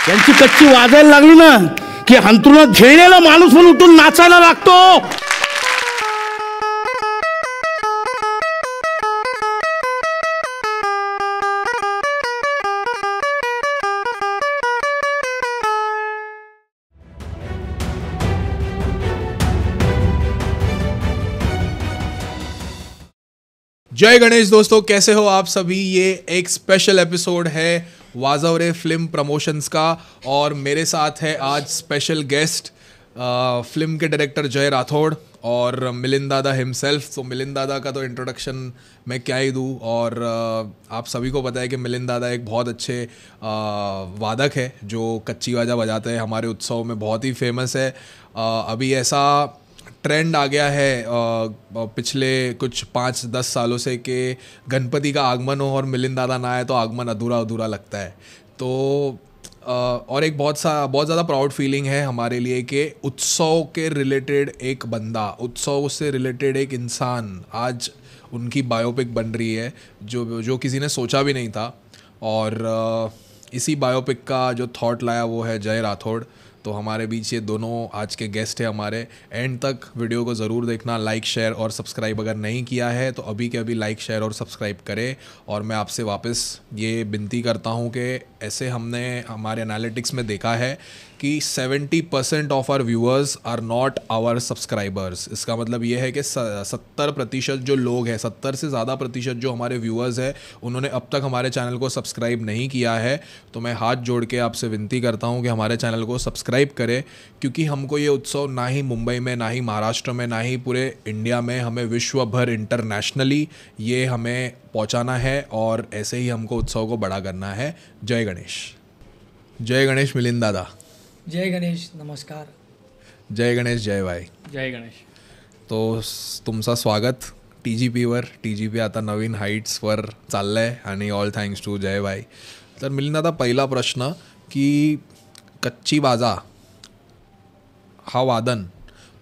यांची कच्ची वाजायला लागली ना की अंथरुणात झेललेला माणूस पण उठून नाचायला लागतो. जय गणेश दोस्तों, कैसे हो आप सभी। ये एक स्पेशल एपिसोड है वाजवरे फिल्म प्रमोशंस का और मेरे साथ है आज स्पेशल गेस्ट फिल्म के डायरेक्टर जय राठौड़ और मिलिंद दादा हिमसेल्फ। तो मिलिंद दादा का तो इंट्रोडक्शन मैं क्या ही दूँ, और आप सभी को पता है कि मिलिंद दादा एक बहुत अच्छे वादक है जो कच्ची वाजा बजाते हैं, हमारे उत्सव में बहुत ही फेमस है। अभी ऐसा ट्रेंड आ गया है पिछले कुछ 5-10 सालों से कि गणपति का आगमन हो और मिलिंद दादा ना आए तो आगमन अधूरा अधूरा लगता है। तो और एक बहुत ज़्यादा प्राउड फीलिंग है हमारे लिए कि उत्सव के रिलेटेड एक बंदा, उत्सव से रिलेटेड एक इंसान आज उनकी बायोपिक बन रही है जो किसी ने सोचा भी नहीं था। और इसी बायोपिक का जो थॉट लाया वो है जय राठौड़। तो हमारे बीच ये दोनों आज के गेस्ट हैं हमारे। एंड तक वीडियो को ज़रूर देखना, लाइक शेयर और सब्सक्राइब अगर नहीं किया है तो अभी के अभी लाइक शेयर और सब्सक्राइब करें। और मैं आपसे वापस ये विनती करता हूँ कि ऐसे हमने हमारे एनालिटिक्स में देखा है कि 70% of our viewers are not our subscribers. इसका मतलब ये है कि 70% जो लोग हैं, 70 से ज़्यादा प्रतिशत जो हमारे व्यूअर्स हैं, उन्होंने अब तक हमारे चैनल को सब्सक्राइब नहीं किया है। तो मैं हाथ जोड़ के आपसे विनती करता हूँ कि हमारे चैनल को सब्सक्राइब करें, क्योंकि हमको ये उत्सव ना ही मुंबई में, ना ही महाराष्ट्र में, ना ही पूरे इंडिया में, हमें विश्व भर इंटरनेशनली ये हमें पहुँचाना है और ऐसे ही हमको उत्सव को बड़ा करना है। जय गणेश। जय गणेश मिलिंद दादा। जय गणेश, नमस्कार. जय गणेश जय भाई. जय गणेश. तो तुमचं स्वागत TGPवर. TGP आता नवीन हाईट्सवर चाललं आहे आणि ऑल थँक्स टू जय भाई. तर मिलिंद दादा, पहिला प्रश्न की कच्ची बाजा हा वादन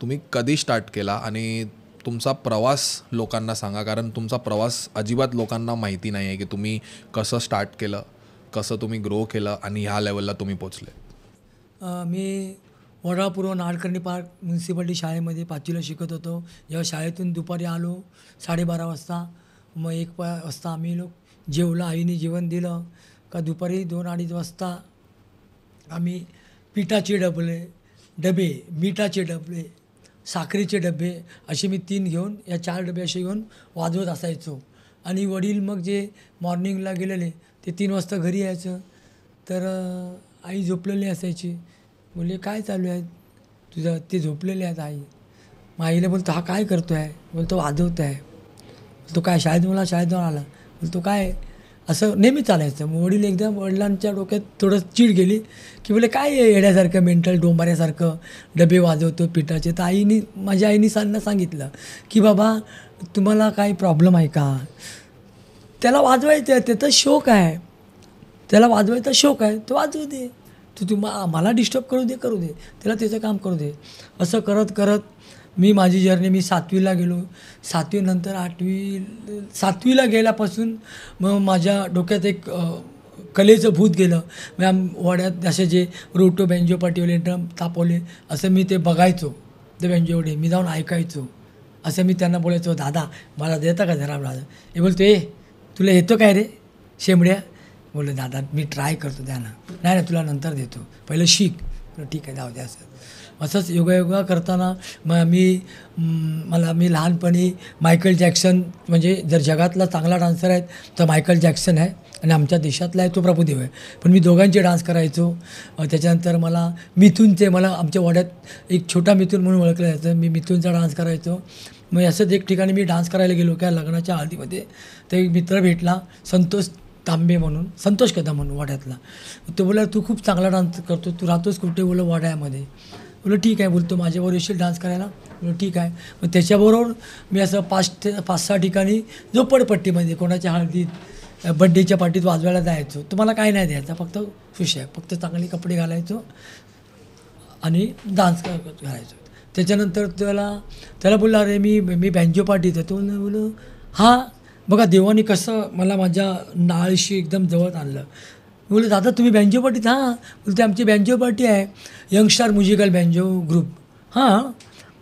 तुम्ही कधी स्टार्ट केला आणि तुमचा प्रवास लोकांना सांगा, कारण तुमचा प्रवास अजिबात लोकांना माहिती नाही आहे की तुम्ही कसं स्टार्ट केलं, कसं तुम्ही ग्रो केलं आणि ह्या लेवलला तुम्ही पोचले. मी वडाळपूर्व नाडकर्णी पार्क म्युन्सिपाल्टी शाळेमध्ये 5वीला शिकत होतो. जेव्हा शाळेतून दुपारी आलो 12:30 वाजता, मग 1 वाजता आम्ही लोक जेवलं, आईने जेवण दिलं का दुपारी 2-2:30 वाजता आम्ही पिठाचे डबे, मिठाचे डबे, साखरेचे डबे असे मी 3 घेऊन, या 4 डबे असे घेऊन वाजवत असायचो. आणि वडील मग जे मॉर्निंगला गेलेले ते 3 वाजता घरी यायचं. तर आई झोपलेली असायची. बोलले काय चालू आहे तुझं? ते झोपलेले आहेत आई. मग आईला बोलतो हा काय करतो आहे? बोलतो वाजवतो आहे. बोलतो काय शाळेतून आला? बोलतो काय? असं नेहमी चालायचं. मग वडील एकदम वडिलांच्या डोक्यात थोडं चीड गेली की बोले काय येड्यासारखं, मेंटल डोंबाऱ्यासारखं डबे वाजवतो पिठाचे. तर माझ्या आईने सांगितलं की बाबा तुम्हाला काही प्रॉब्लेम आहे का? त्याला वाजवायचं आहे, त्याचा शौक आहे, त्याला वाजवायचा शौक आहे, तो वाजवू दे. मला डिस्टर्ब करू दे, त्याला त्याचं काम करू दे. असं करत करत माझी जर्नी, मी 7वीला गेलो. 7वी नंतर 8वी, 7वीला गेल्यापासून मग माझ्या डोक्यात एक कलेचं भूत गेलं. वड्यात असे जे रोटो बँजो पाटीवले ड्रम तापवले असं मी ते बघायचो. ते बँजोवडे मी जाऊन ऐकायचो. असं मी त्यांना बोलायचो, दादा मला देता का जरा दादा? हे बोलतो तुला येतो काय रे शेंबड्या? बोलले दादा मी ट्राय करतो द्याना. नाही तुला नंतर देतो, पहिलं शिक. ठीक आहे जाऊ द्या. असंच योगा करताना मी लहानपणी मायकल जॅक्सन, म्हणजे जर जगातला चांगला डान्सर आहे तर मायकल जॅक्सन आहे आणि आमच्या देशातला आहे तो प्रभुदेव आहे. पण मी दोघांचे डान्स करायचो. त्याच्यानंतर मला आमच्या वाड्यात एक छोटा मिथून म्हणून ओळखलं जायचं. मी मिथूनचा डान्स करायचो. मग असंच एक ठिकाणी मी डान्स करायला गेलो त्या लग्नाच्या हळदीमध्ये. तर एक मित्र भेटला, संतोष कदम म्हणून वाड्यातला. तो बोला तू खूप चांगला डान्स करतो, तू राहतोस कुठे? बोला वाड्यामध्ये. बोला ठीक आहे. बोलतो माझ्याबरोबर येशील डान्स करायला? बोला ठीक आहे. मग त्याच्याबरोबर मी असं 5-6 ठिकाणी झोपडपट्टीमध्ये कोणाच्या हळदीत, बड्डेच्या पार्टीत वाजवायला जायचो. तर मला काय नाही द्यायचा, फक्त खुश आहे, फक्त चांगले कपडे घालायचो आणि डान्स घालायचो. त्याच्यानंतर त्याला बोलला अरे मी बँजो पार्टीत आहे. तो बोललो हां बघा देवाने कसं मला माझ्या नाळीशी एकदम जवळ आणलं. बोललो दादा तुम्ही बँजो पार्टीत? हां. बोलते आमची बँजो पार्टी आहे, यंगस्टार म्युझिकल बँजो ग्रुप. हां.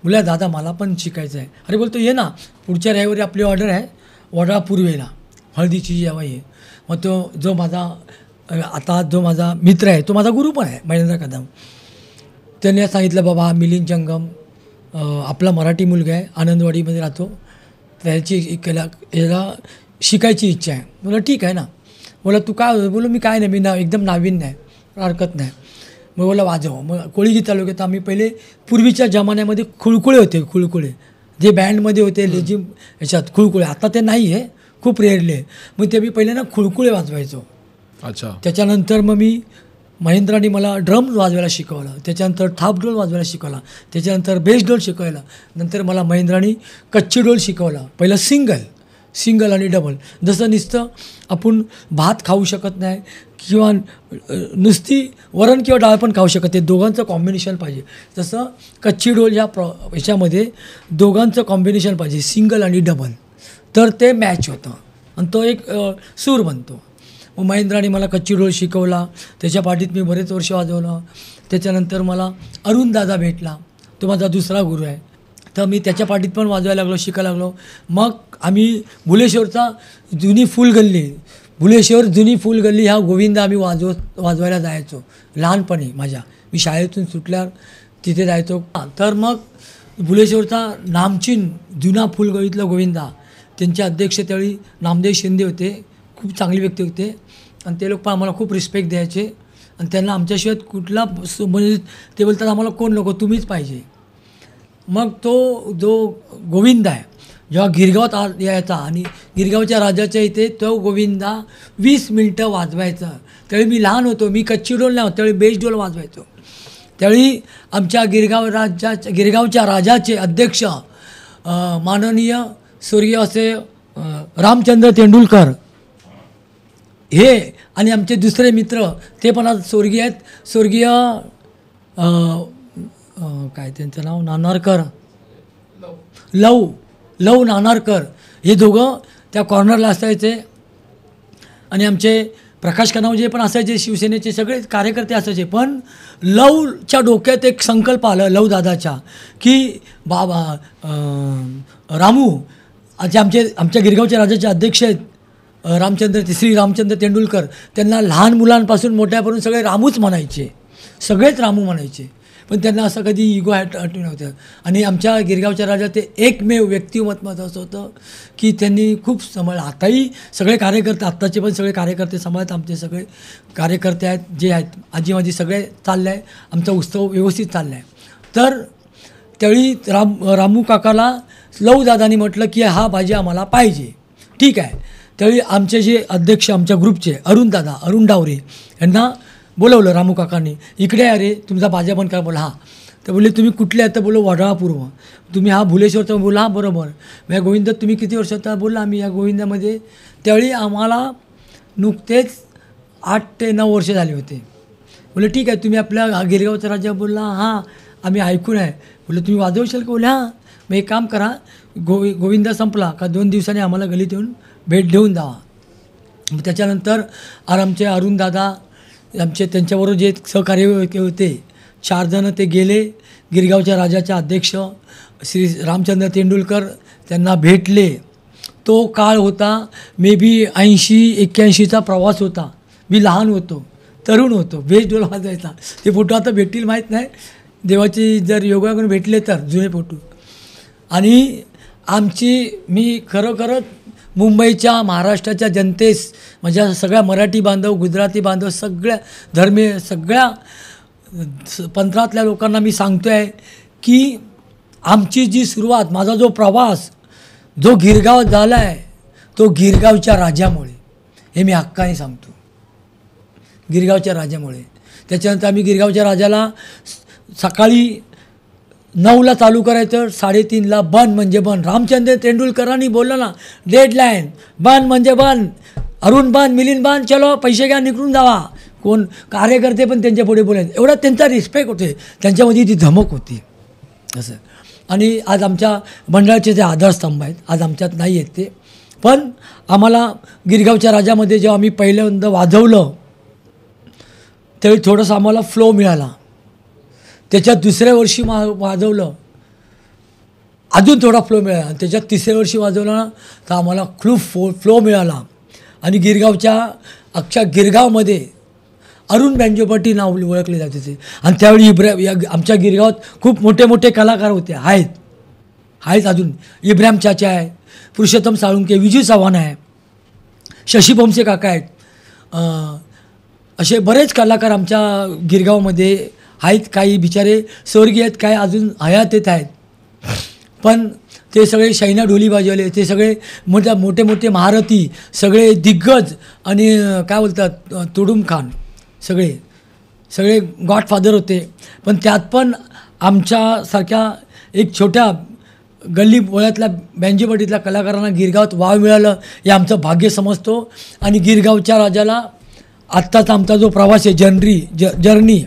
बोला दादा मला पण शिकायचं आहे. अरे बोलतो ये ना, पुढच्या रविवारी आपली ऑर्डर आहे वडा पूर्वेला, हळदीची जेव्हा आहे. मग तो जो माझा मित्र आहे, तो माझा गुरु पण आहे, महेंद्र कदम. त्याने सांगितलं बाबा मिलिंद जंगम आपला मराठी मुलगा आहे, आनंदवाडीमध्ये राहतो, त्याची याला शिकायची इच्छा आहे. बोला ठीक आहे ना. बोला तू काय? बोलो मी काय नाही, मी एकदम नाविन्य आहे, हरकत नाही. मग बोला वाजव. मग कोळीगी तालुक्यात आम्ही पहिले पूर्वीच्या जमान्यामध्ये खुळकुळे होते, खुळकुळे जे बँडमध्ये होते लेझिम ह्याच्यात खुळकुळे. आता ते नाही आहे, खूप रेअरली आहे. मग ते मी पहिले ना खुळकुळे वाजवायचो. अच्छा. त्याच्यानंतर मग मी महेंद्राने मला ड्रम वाजवायला शिकवलं, त्याच्यानंतर थाप डोल वाजवायला शिकवला, त्याच्यानंतर बेस डोल शिकवायला, नंतर मला महेंद्राने कच्ची डोल शिकवला. पहिलं सिंगल आणि डबल. जसं नुसतं आपण भात खाऊ शकत नाही किंवा नुसती वरण किंवा डाळ पण खाऊ शकत नाही, दोघांचं कॉम्बिनेशन पाहिजे. जसं कच्ची डोल ह्याच्यामध्ये दोघांचं कॉम्बिनेशन पाहिजे, सिंगल आणि डबल, तर ते मॅच होतं आणि तो एक सूर बनतो. मग महेंद्राने मला कच्ची डोल शिकवला, त्याच्या पाठीत मी बरेच वर्ष वाजवलं. त्याच्यानंतर मला अरुण दादा भेटला, तो माझा दुसरा गुरु आहे, तर मी त्याच्या पाठीत पण वाजवायला लागलो, शिकायला लागलो. मग आम्ही भुलेश्वरचा जुनी फुल गल्ली ह्या गोविंदा आम्ही वाजवायला जायचो लहानपणी. मी शाळेतून सुटल्यावर तिथे जायचो. तर मग भुलेश्वरचा नामचीन जुना फुलगल्लीतला गोविंदा, त्यांचे अध्यक्ष त्यावेळी नामदेव शिंदे होते, खूप चांगले व्यक्ती होते आणि ते लोक पण आम्हाला खूप रिस्पेक्ट द्यायचे आणि त्यांना आमच्याशिवाय कुठला म्हणजे ते बोलतात आम्हाला कोण नको, तुम्हीच पाहिजे. मग तो जो गोविंदा आहे जेव्हा गिरगावात यायचा आणि गिरगावच्या राजाच्या इथे तो गोविंदा 20 मिनटं वाजवायचा. त्यावेळी मी लहान होतो, मी कच्ची डोल नाही होत, त्यावेळी बेस डोल वाजवायचो. त्यावेळी आमच्या गिरगावच्या राजाचे अध्यक्ष माननीय स्वर्गीय असे रामचंद्र तेंडुलकर हे आणि आमचे दुसरे मित्र ते पण आज स्वर्गीय आहेत, स्वर्गीय काय त्यांचं नाव नानारकर, लव नानारकर, हे दोघं त्या कॉर्नरला असायचे. आणि आमचे प्रकाश कनावजे पण असायचे, शिवसेनेचे सगळे कार्यकर्ते असायचे. पण लवच्या डोक्यात एक संकल्प आला लव दादाच्या की बाबा रामू आमच्या गिरगावच्या राजाचे अध्यक्ष आहेत श्री रामचंद्र तेंडुलकर, त्यांना लहान मुलांपासून मोठ्यापर्यंत सगळे रामूच म्हणायचे, सगळेच रामू म्हणायचे. पण त्यांना असं कधी इगो हटवून नव्हतं. आणि आमच्या गिरगावच्या राजा ते एकमेव व्यक्तिमत्व असं होतं की त्यांनी खूप सांभाळलं. आताही सगळे कार्यकर्ते, आत्ताचे पण सगळे कार्यकर्ते सांभाळत, आमचे सगळे कार्यकर्ते आहेत जे आहेत, आजी माझी सगळे चाललं आहे, आमचा उत्सव व्यवस्थित चालला आहे. तर त्यावेळी रामू काकाला लवदादानी म्हटलं की हा भाजी आम्हाला पाहिजे. ठीक आहे. त्यावेळी आमचे जे अध्यक्ष आमच्या ग्रुपचे अरुण डावरे यांना बोलवलं रामू काकांनी, इकडे अरे तुमचा बाजा बंद करा. बोला हां. तर बोलले तुम्ही कुठले आहेत? तर बोलो वडाळा पूर्व. तुम्ही हा भुलेश्वरचा? बोला हां बरोबर. मग या गोविंदात तुम्ही किती वर्ष होता? बोलला आम्ही या गोविंदामध्ये त्यावेळी आम्हाला नुकतेच 8 ते 9 वर्ष झाले होते. बोले ठीक आहे, तुम्ही आपल्या गिरगावचा राजा? बोलला हां आम्ही ऐकून आहे. बोलले तुम्ही वाजवशाल का? बोले हां. मग एक काम करा, गोविंदा संपला का 2 दिवसांनी आम्हाला गलीत येऊन भेट देऊन जावा. मग त्याच्यानंतर आमचे अरुण दादा आमचे त्यांच्याबरोबर जे सहकार्य होते 4 जण ते गेले गिरगावच्या राजाच्या अध्यक्ष श्री रामचंद्र तेंडुलकर त्यांना भेटले. तो काळ होता मे बी 80-81चा प्रवास होता. मी लहान होतो, तरुण होतो, बेस डोल वाजवायचा. ते फोटो आता भेटतील माहीत नाही, देवाची जर योगाकडून भेटले तर जुने फोटो. आणि मी खरोखरच मुंबईच्या महाराष्ट्राच्या जनतेस, माझ्या सगळ्या मराठी बांधव, गुजराती बांधव, सगळ्या धर्मीय, सगळ्या पंथातल्या लोकांना मी सांगतो आहे की आमची जी सुरुवात, माझा जो प्रवास जो गिरगावात झाला आहे तो गिरगावच्या राजामुळे, हे मी हक्काने सांगतो, गिरगावच्या राजामुळे. त्याच्यानंतर आम्ही गिरगावच्या राजाला सकाळी 9ला चालू करायचं, 3:30ला बंद म्हणजे बंद. रामचंद्र तेंडुलकरांनी बोललं ना, डेडलाईन, बंद म्हणजे बंद, अरुण बंद, मिलिंद बंद, चलो पैसे घ्या निघून जावा. कोण कार्यकर्ते पण त्यांच्या पुढे बोलायचे, एवढा त्यांचा रिस्पेक्ट होते, त्यांच्यामध्ये ती धमक होती असं. आणि आज आमच्या मंडळाचे जे आधारस्तंभ आहेत आज आमच्यात नाही आहेत ते, पण आम्हाला गिरगावच्या राजामध्ये जेव्हा आम्ही पहिल्यांदा वाजवलं त्यावेळी थोडंसं आम्हाला फ्लो मिळाला. त्याच्यात दुसऱ्या वर्षी वाजवलं, अजून थोडा फ्लो मिळाला. आणि त्याच्यात तिसऱ्या वर्षी वाजवलं ना तर आम्हाला फ्लो मिळाला. आणि गिरगावच्या अख्ख्या गिरगावमध्ये अरुण बँजोपाटी नाव ओळखले जात होते. आणि त्यावेळी आमच्या गिरगावात खूप मोठे मोठे कलाकार होते, आहेत अजून. इब्राहिम चाचा आहे, पुरुषोत्तम साळुंके, विजू चव्हाण आहे, शशी भोमसे काका आहेत. असे बरेच कलाकार आमच्या गिरगावमध्ये आहेत. काही बिचारे स्वर्गीय आहेत, काही अजून हयात आहेत. पण ते सगळे शैना ढोली वाजवले, ते सगळे मोठे मोठे महारथी, सगळे दिग्गज आणि काय बोलतात तुडुम खान, सगळे गॉडफादर होते. पण त्यात पण आमच्यासारख्या एक छोट्या गल्ली बोळ्यातल्या बँजोपाटीतल्या कलाकारांना गिरगावात वाव मिळालं हे आमचं भाग्य समजतो. आणि गिरगावच्या राजाला आत्ताचा आमचा जो प्रवास आहे जर्नी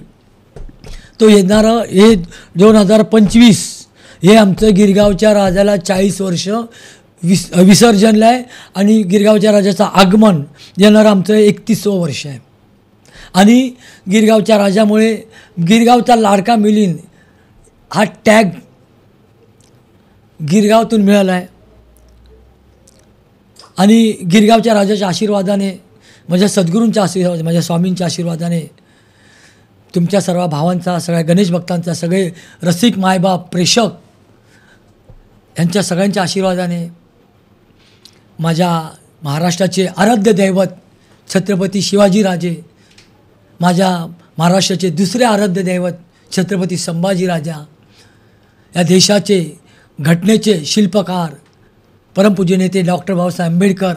तो येणारं हे 2025 हे आमचं गिरगावच्या राजाला 40 वर्ष विसर्जनला आहे. आणि गिरगावच्या राजाचं आगमन येणारं आमचं 31वं वर्ष आहे. आणि गिरगावच्या राजामुळे गिरगावचा लाडका मिलिंद हा टॅग गिरगावातून मिळाला आहे. आणि गिरगावच्या राजाच्या आशीर्वादाने, माझ्या सद्गुरूंच्या आशीर्वाद, माझ्या स्वामींच्या आशीर्वादाने, तुमच्या सर्व भावांचा, सगळ्या गणेश भक्तांचा, सगळे रसिक मायबाप प्रेक्षक यांच्या सगळ्यांच्या आशीर्वादाने माझ्या महाराष्ट्राचे आराध्य दैवत छत्रपती शिवाजीराजे, माझ्या महाराष्ट्राचे दुसरे आराध्य दैवत छत्रपती संभाजीराजा, या देशाचे घटनेचे शिल्पकार परमपूज्य नेते डॉक्टर बाबासाहेब आंबेडकर,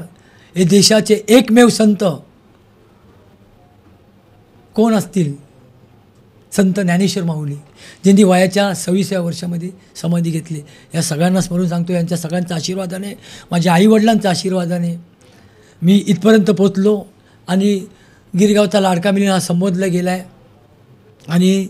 हे देशाचे एकमेव संत कोण असतील? संत ज्ञानेश्वर माऊली, ज्यांनी वयाच्या 26व्या वर्षामध्ये समाधी घेतली. या सगळ्यांना स्मरून सांगतो, यांच्या सगळ्यांच्या आशीर्वादाने, माझ्या आईवडिलांच्या आशीर्वादाने मी इथपर्यंत पोचलो. आणि गिरगावचा लाडका मिलिंद हा संबोधला गेला आहे. आणि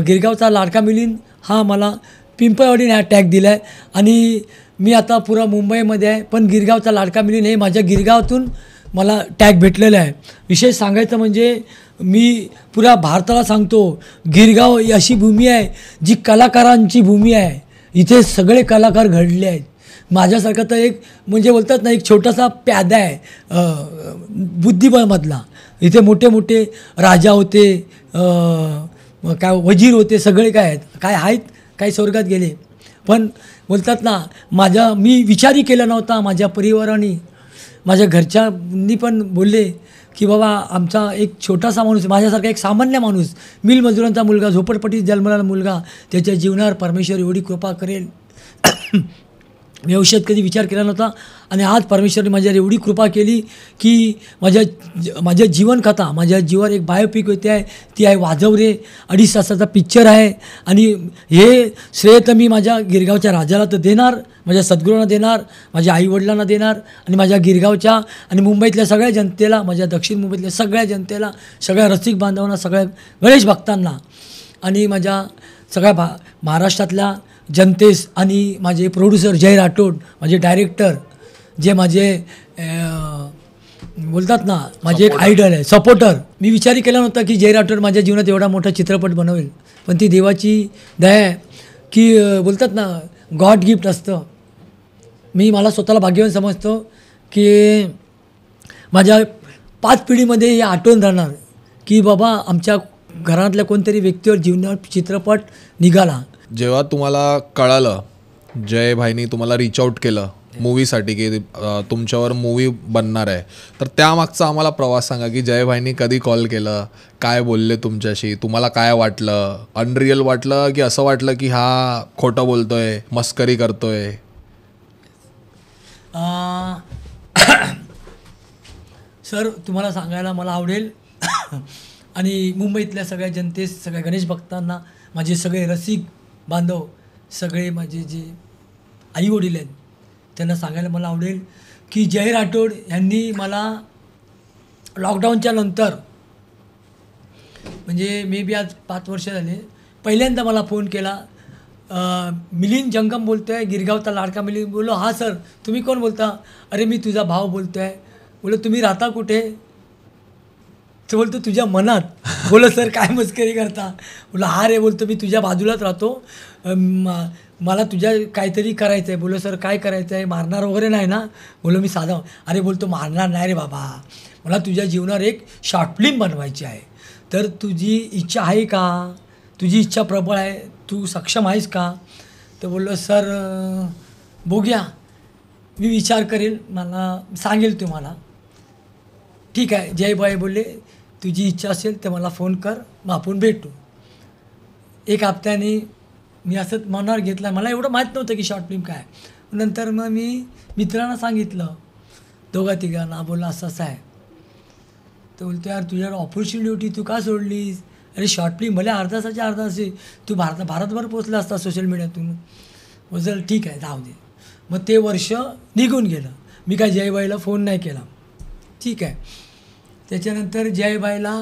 गिरगावचा लाडका मिलिंद हा मला पिंपळवाडीने हा टॅग दिला आहे. आणि मी आता पुरा मुंबईमध्ये आहे, पण गिरगावचा लाडका मिलिंद हे माझ्या गिरगावातून मला टॅग भेटलेला आहे. विशेष सांगायचं म्हणजे मी पुऱ्या भारताला सांगतो, गिरगाव ही अशी भूमी आहे जी कलाकारांची भूमी आहे. इथे सगळे कलाकार घडले आहेत. माझ्यासारखा तर एक म्हणजे बोलतात ना, एक छोटासा प्यादा आहे बुद्धिबळमधला. इथे मोठे मोठे राजा होते, काय वजीर होते, सगळे काय आहेत, काही स्वर्गात गेले. पण बोलतात ना, मी विचारही केला नव्हता. माझ्या परिवाराने, माझ्या घरच्यांनी पण बोलले की बाबा आमचा एक छोटासा माणूस, माझ्यासारखा एक सामान्य माणूस, मिल मजुरांचा मुलगा, झोपडपट्टीत जन्मलेला मुलगा, त्याच्या जीवनावर परमेश्वर एवढी कृपा करेल मी आयुष्यात कधी विचार केला नव्हता. आणि आज परमेश्वरने माझ्यावर एवढी कृपा केली की माझ्या जीवनकथा, माझ्या जीवावर एक बायोपिक होते आहे, ती आहे वाजव रे. 2.5 तासाचा पिक्चर आहे. आणि हे श्रेय तर मी माझ्या गिरगावच्या राजाला तर देणार, माझ्या सद्गुरूंना देणार, माझ्या आईवडिलांना देणार, आणि माझ्या गिरगावच्या आणि मुंबईतल्या सगळ्या जनतेला, माझ्या दक्षिण मुंबईतल्या सगळ्या जनतेला, सगळ्या रसिक बांधवांना, सगळ्या गणेश भक्तांना, आणि माझ्या सगळ्या महाराष्ट्रातल्या जनतेस, आणि माझे प्रोड्युसर जय राठोड, माझे डायरेक्टर, जे माझे बोलतात ना, माझे एक आयडल आहे, सपोर्टर. मी विचारही केला नव्हता की जय राठोड माझ्या जीवनात एवढा मोठा चित्रपट बनवेल. पण ती देवाची दया आहे की बोलतात ना, गॉड गिफ्ट असतं. मला स्वतःला भाग्यवान समजतो की माझ्या 5 पिढीमध्ये हे आठवण राहणार की बाबा आमच्या घरातल्या कोणतरी व्यक्तीवर जीवनावर चित्रपट निघाला. जेव्हा तुम्हाला कळालं, जय भाईनी तुम्हाला रीच आउट केलं मूवीसाठी की तुमच्यावर मूवी बनणार आहे, तर त्यामागचा आम्हाला प्रवास सांगा की जय भाईनी कधी कॉल केलं, काय बोलले तुमच्याशी, तुम्हाला काय वाटलं, अनरियल वाटलं की असं वाटलं की हा खोटं बोलतोय, मस्करी करतोय? सर तुम्हाला सांगायला मला आवडेल आणि मुंबईतल्या सगळ्या जनतेस, सगळ्या गणेश भक्तांना, माझे सगळे रसिक बांधव, सगळे माझे जे आईवडील आहेत त्यांना सांगायला मला आवडेल की जय राठोड यांनी मला लॉकडाऊनच्या नंतर, म्हणजे मे बी आज 5 वर्ष झाले, पहिल्यांदा मला फोन केला. मिलिंद जंगम बोलतो आहे, गिरगावचा लाडका मिलिंद. बोललो हां सर, तुम्ही कोण बोलता? अरे मी तुझा भाव बोलतो आहे. बोललो तुम्ही राहता कुठे? तो बोलतो तुझ्या मनात. बोलो सर काय मस्करी करता. बोला हा रे, बोलतो मी तुझ्या बाजूलाच राहतो, मला तुझ्या काहीतरी करायचं आहे. बोलो सर काय करायचं आहे, मारणार वगैरे नाही ना. बोलो मी साधा. अरे बोलतो मारणार नाही रे बाबा, मला तुझ्या जीवनावर एक शॉर्ट फिल्म बनवायची आहे, तर तुझी इच्छा आहे का, तुझी इच्छा प्रबळ आहे, तू सक्षम आहेस का. तर बोललो सर बघूया, मी विचार करेल, मला सांगेल तुम्हाला. ठीक आहे. जयबाई बोलले तुझी इच्छा असेल तर मला फोन कर, मग आपण भेटू. एक हप्त्याने मी असंच मनावर घेतला, मला एवढं माहीत नव्हतं की शॉर्ट फिल्म काय. नंतर मग मी मित्रांना सांगितलं, दोघा तिघांना. बोलला असं असं आहे. तर बोलतो यार तुझ्यावर ऑपॉर्च्युनिटी होती, तू का सोडलीस. अरे शॉर्ट फिल्म भले अर्धा तासाची तू भारतभर पोचला असता सोशल मीडियातून. बोल ठीक आहे जाऊ दे. मग ते वर्ष निघून गेलं, मी काय जयबाईला फोन नाही केला. ठीक आहे. त्याच्यानंतर जयबाईला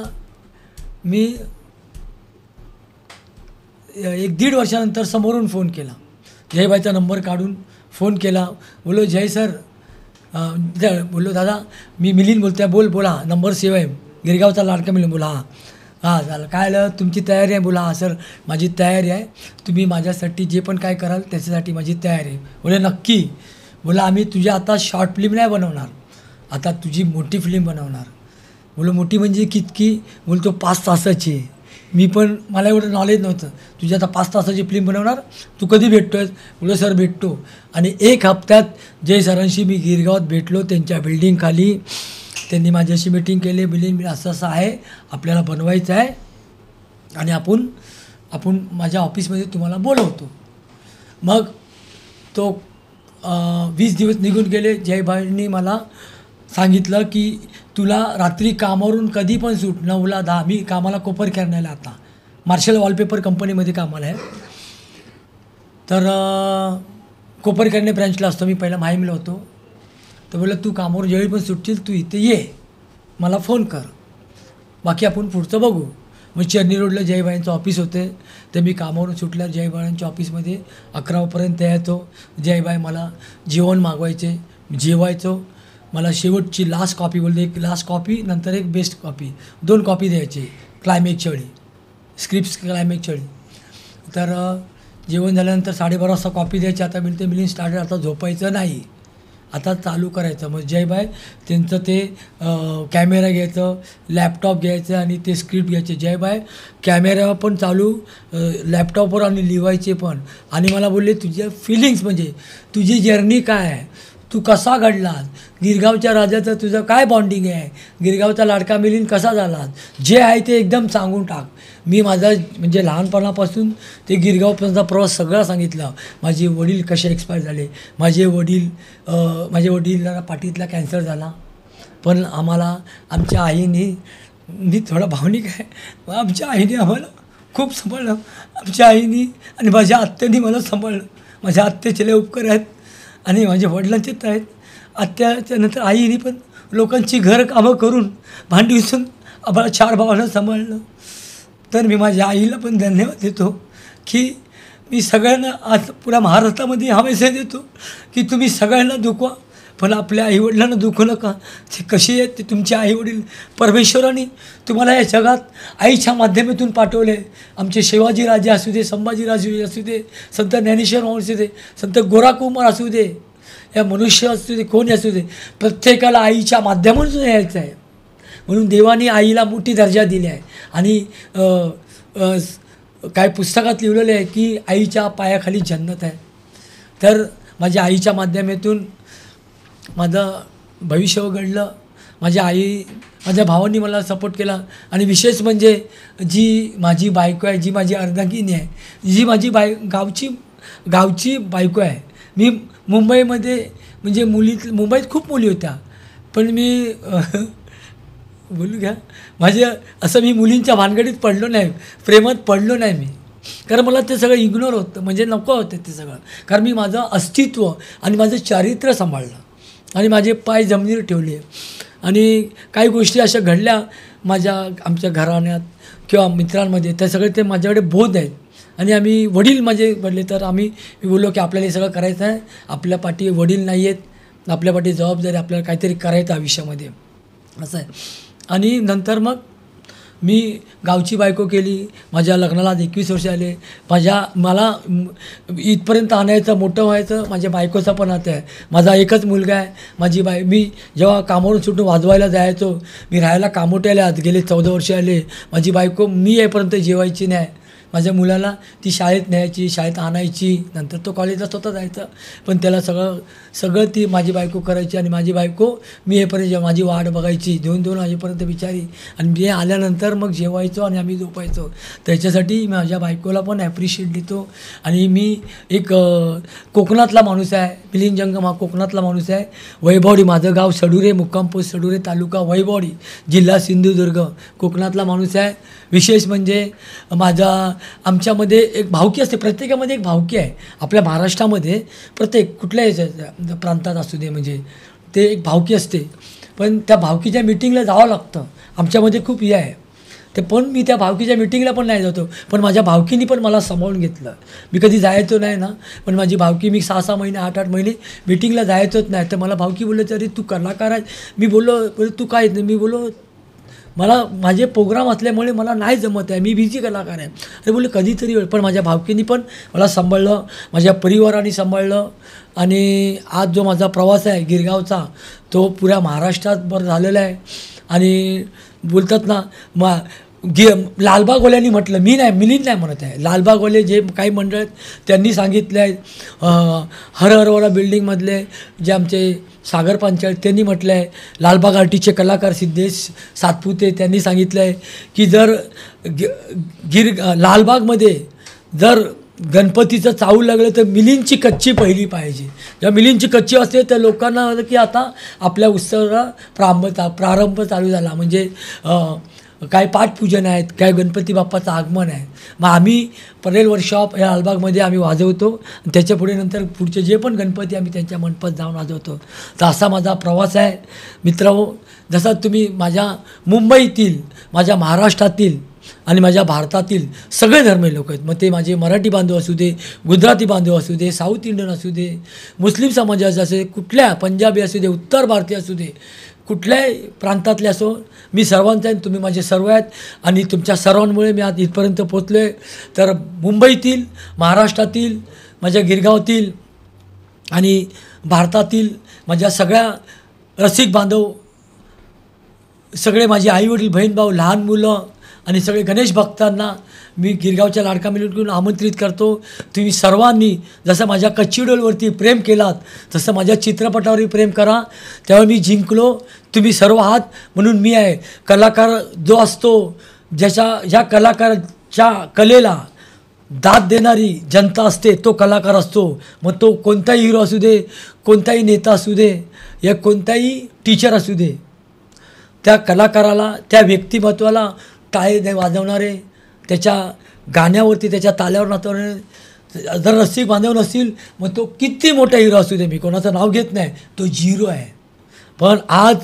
मी 1-1.5 वर्षानंतर समोरून फोन केला. जयबाईचा नंबर काढून फोन केला. बोलो जय सर, बोललो दादा मी मिलिंद बोलतो आहे. बोला नंबर सेव्ह आहे, गिरगावचा लाडका मिलिंद. बोला हां झालं काय आलं, तुमची तयारी आहे. बोला हां सर माझी तयारी आहे, तुम्ही माझ्यासाठी जे पण काय कराल त्याच्यासाठी माझी तयारी आहे. बोले नक्की. बोला आम्ही तुझ्या आता शॉर्ट फिल्म नाही बनवणार, आता तुझी मोठी फिल्म बनवणार. बोलो मोठी म्हणजे कितकी. बोलतो 5 तासाची आहे. मी पण मला एवढं नॉलेज नव्हतं. तुझी आता 5 तासाची फिल्म बनवणार, तू कधी भेटतो आहेस. बोलो सर भेटतो. आणि 1 हप्त्यात जय सरांशी मी गिरगावात भेटलो, त्यांच्या बिल्डिंगखाली. त्यांनी माझ्याशी मीटिंग केली. बिल्डिंग असं असं आहे, आपल्याला बनवायचं आहे आणि आपण माझ्या ऑफिसमध्ये तुम्हाला बोलवतो. मग तो 20 दिवस निघून गेले. जयबाईंनी मला सांगितलं की तुला रात्री कामावरून कधी पण सूट 9ला 10. मी कामाला कोपर करण्याला आता मार्शल वॉलपेपर कंपनीमध्ये कामाला आहे. तर कोपर करणे ब्रँचला असतो मी, पहिला माहीमला होतो. तर बोललं तू कामावर ज्यावेळी पण सुटशील तू इथे ये, मला फोन कर, बाकी आपण पुढचं बघू. मग चर्नी रोडला जयबाईंचं ऑफिस होते. तर मी कामावरून सुटल्यावर जयबाईंच्या ऑफिसमध्ये 11पर्यंत यायचो. जयबाई मला जेवण मागवायचे, जेवायचो. मला शेवटची लास्ट कॉपी बोलते, एक लास्ट कॉपी नंतर एक बेस्ट कॉपी, 2 कॉपी द्यायचे क्लायमॅक्सच्या वेळी, स्क्रिप्ट क्लायमॅक्सच्या वेळी. तर जेवण झाल्यानंतर 12:30 वाजता कॉपी द्यायची. आता मिळते मिलिंद स्टार्टर, आता झोपायचं नाही, आता चालू करायचं. मग जयबाई त्यांचं ते कॅमेरा घ्यायचं, लॅपटॉप घ्यायचं आणि ते स्क्रिप्ट घ्यायचे. जयबाई कॅमेरा पण चालू, लॅपटॉपवर आणि लिवायचे पण. आणि मला बोलले तुझ्या फिलिंग्स म्हणजे तुझी जर्नी काय आहे, तू कसा घडलास, गिरगावच्या राजाचं तुझं काय बॉन्डिंग आहे, गिरगावचा लाडका मिलिंद कसा झालास, जे आहे ते एकदम सांगून टाक. मी माझा म्हणजे लहानपणापासून ते गिरगावपर्यंतचा प्रवास सगळा सांगितला. माझे वडील कसे एक्सपायर झाले, माझे वडीलला पाठीतला कॅन्सर झाला, पण आम्हाला आमच्या आईने, मी थोडा भावनिक आहे, आमच्या आईने आम्हाला खूप सांभाळलं. आमच्या आईने आणि माझ्या आत्याने मला सांभाळलं. माझ्या आत्याचे लय उपकार आहेत आणि माझ्या वडिलांचे तर आहेत. आत्याच्या नंतर आईने पण लोकांची घर कामं करून भांडी विसून आम्हाला 4 भावांना सांभाळलं. तर मी माझ्या आईला पण धन्यवाद देतो की मी सगळ्यांना आज पुऱ्या महाराष्ट्रामध्ये हा मेसेज देतो की तुम्ही सगळ्यांना दुखवा, पण आपल्या आईवडिलांना दुखू नका. ते कसे आहेत ते तुमचे आईवडील परमेश्वराने तुम्हाला या जगात आईच्या माध्यमातून पाठवले. आमचे शिवाजीराजे असू दे, संभाजीराजे असू दे, संत ज्ञानेश्वर असू दे, संत गोराकुमार असू दे, या मनुष्य असू दे, कोणी असू दे, प्रत्येकाला आईच्या माध्यमातून यायचं आहे. म्हणून देवाने आईला मोठी दर्जा दिली आहे. आणि काय पुस्तकात लिहिलेलं आहे की आईच्या पायाखाली जन्नत आहे. तर माझ्या आईच्या माध्यमातून माझं भविष्य घडलं. माझ्या भावांनी मला सपोर्ट केला. आणि विशेष म्हणजे जी माझी बायको आहे, जी माझी अर्धांगिनी आहे, जी माझी गावची बायको आहे. मी मुंबईमध्ये म्हणजे मुंबईत खूप मुली होत्या, पण मी बोलू घ्या असं मी मुलींच्या भानगडीत पडलो नाही, प्रेमात पडलो नाही मी, कारण मला ते सगळं इग्नोर होतं, म्हणजे नको होतं ते सगळं. कारण मी माझं अस्तित्व आणि माझं चारित्र्य सांभाळलं आणि माझे पाय जमिनीवर ठेवले. आणि काही गोष्टी अशा घडल्या आमच्या घराण्यात किंवा मित्रांमध्ये, त्या सगळे ते माझ्याकडे बोध आहेत. आणि आम्ही वडील माझे घडले, तर मी बोललो की आपल्याला हे सगळं करायचं आहे, आपल्या पाठी वडील नाही आहेत, आपल्या पाठी जबाबदारी, आपल्याला काहीतरी करायचं आयुष्यामध्ये असं आहे. आणि नंतर मग मी गावची बायको केली, माझ्या लग्नाला 21 वर्ष आले. मला इथपर्यंत आणायचं, मोठं व्हायचं माझ्या बायकोचा पण हात आहे. माझा एकच मुलगा आहे. मी जेव्हा कामावरून सुटून वाजवायला जायचो, मी राहायला कामोट्याला गेले 14 वर्ष आले. माझी बायको मी येईपर्यंत जेवायची नाही. माझ्या मुलाला ती शाळेत न्यायची, शाळेत आणायची, नंतर तो कॉलेजला स्वतः जायचा, पण त्याला सगळं ती माझी बायको करायची. आणि माझी बायको मी येईपर्यंत माझी वाट बघायची 2-2 वाजेपर्यंत बिचारी. आणि मी आल्यानंतर मग जेवायचो आणि आम्ही झोपायचो. त्याच्यासाठी माझ्या बायकोला पण ॲप्रिशिएट देतो. आणि मी एक कोकणातला माणूस आहे. मिलिंद जंगम हा कोकणातला माणूस आहे. वैभवडी माझं गाव सडुरे, मुक्काम पोस्ट सडुरे, तालुका वैभवडी, जिल्हा सिंधुदुर्ग, कोकणातला माणूस आहे. विशेष म्हणजे आमच्यामध्ये एक भावकी असते, प्रत्येकामध्ये एक भावकी आहे. आपल्या महाराष्ट्रामध्ये प्रत्येक कुठल्याही प्रांतात असू दे, म्हणजे ते एक भावकी असते. पण त्या भावकीच्या मिटिंगला जावं लागतं. आमच्यामध्ये खूप हे आहे ते, पण मी त्या भावकीच्या मिटिंगला पण नाही जातो. पण माझ्या भावकीनी पण मला सांभाळून घेतलं. मी कधी जायचो नाही ना, पण माझी भावकी, मी 6-6 महिने 8-8 महिने मिटिंगला जायचोच नाही. तर मला भावकी बोलले, अरे तू कलाकार आहे. मी बोललो तू काय? मी बोललो मला माझे प्रोग्राम असल्यामुळे मला नाही जमत आहे, मी बिझी कलाकार आहे. अरे बोलले कधीतरी वेळ. पण माझ्या भावकीनी पण मला सांभाळलं, माझ्या परिवाराने सांभाळलं. आणि आज जो माझा प्रवास आहे गिरगावचा, तो पुऱ्या महाराष्ट्रात बरं झालेला आहे. आणि बोलतात ना लालबागवाल्यांनी म्हटलं, मिलिंद नाही म्हणत आहे, लालबागवाले जे काही मंडळ आहेत त्यांनी सांगितलं आहे. हरहरवाडा बिल्डिंगमधले जे आमचे सागर पंचायत त्यांनी म्हटलं आहे. लालबाग आर्टीचे कलाकार सिद्धेश सातपुते त्यांनी सांगितलं आहे की जर लालबागमध्ये जर गणपतीचं चावू लागलं तर मिलिंदची कच्ची पहिली पाहिजे. जेव्हा मिलिंदची कच्ची असते तर लोकांना की आता आपल्या उत्सवाला प्रारंभ चालू झाला. म्हणजे काय पाठपूजन आहेत, काय गणपती बाप्पाचं आगमन आहे. मग आम्ही परेल वर्कशॉप या लालबागमध्ये आम्ही वाजवतो. त्याच्या पुढे नंतर पुढचे जे पण गणपती आम्ही त्यांच्या मंडपात जाऊन वाजवतो. तर असा माझा प्रवास आहे मित्रांनो. जसा तुम्ही माझ्या मुंबईतील, माझ्या महाराष्ट्रातील आणि माझ्या भारतातील सगळे धर्मीय लोक आहेत. मग ते माझे मराठी बांधव असू दे, गुजराती बांधव असू दे, साऊथ इंडियन असू दे, मुस्लिम समाजाचे असू दे, कुठल्या पंजाबी असू दे, उत्तर भारतीय असू दे, कुठल्याही प्रांतातले असो, मी सर्वांचा आहे. तुम्ही माझे सर्व आहेत. आणि तुमच्या सर्वांमुळे मी आज इथपर्यंत पोचलो आहे. तर मुंबईतील, महाराष्ट्रातील, माझ्या गिरगावतील आणि भारतातील माझ्या सगळ्या रसिक बांधव, सगळे माझे आईवडील, बहीण भाऊ, लहान मुलं आणि सगळे गणेश भक्तांना मी गिरगावच्या लाडका मिळून आमंत्रित करतो. तुम्ही सर्वांनी जसं माझ्या कच्ची डोलवरती प्रेम केलात तसं माझ्या चित्रपटावरही प्रेम करा. त्यावेळी मी जिंकलो, तुम्ही सर्व आहात म्हणून मी आहे. कलाकार जो असतो, ज्या कलाकाराच्या कलेला दाद देणारी जनता असते तो कलाकार असतो. मग तो कोणताही हिरो असू दे, कोणताही नेता असू दे, या कोणताही टीचर असू दे, त्या कलाकाराला, त्या व्यक्तिमत्वाला टाळे वाजवणारे, त्याच्या गाण्यावरती, त्याच्या ताल्यावर नाचवणारे जर रसिक बांधव नसतील, मग तो किती मोठा हिरो असू दे, मी कोणाचं नाव घेत नाही, तो झिरो आहे. पण आज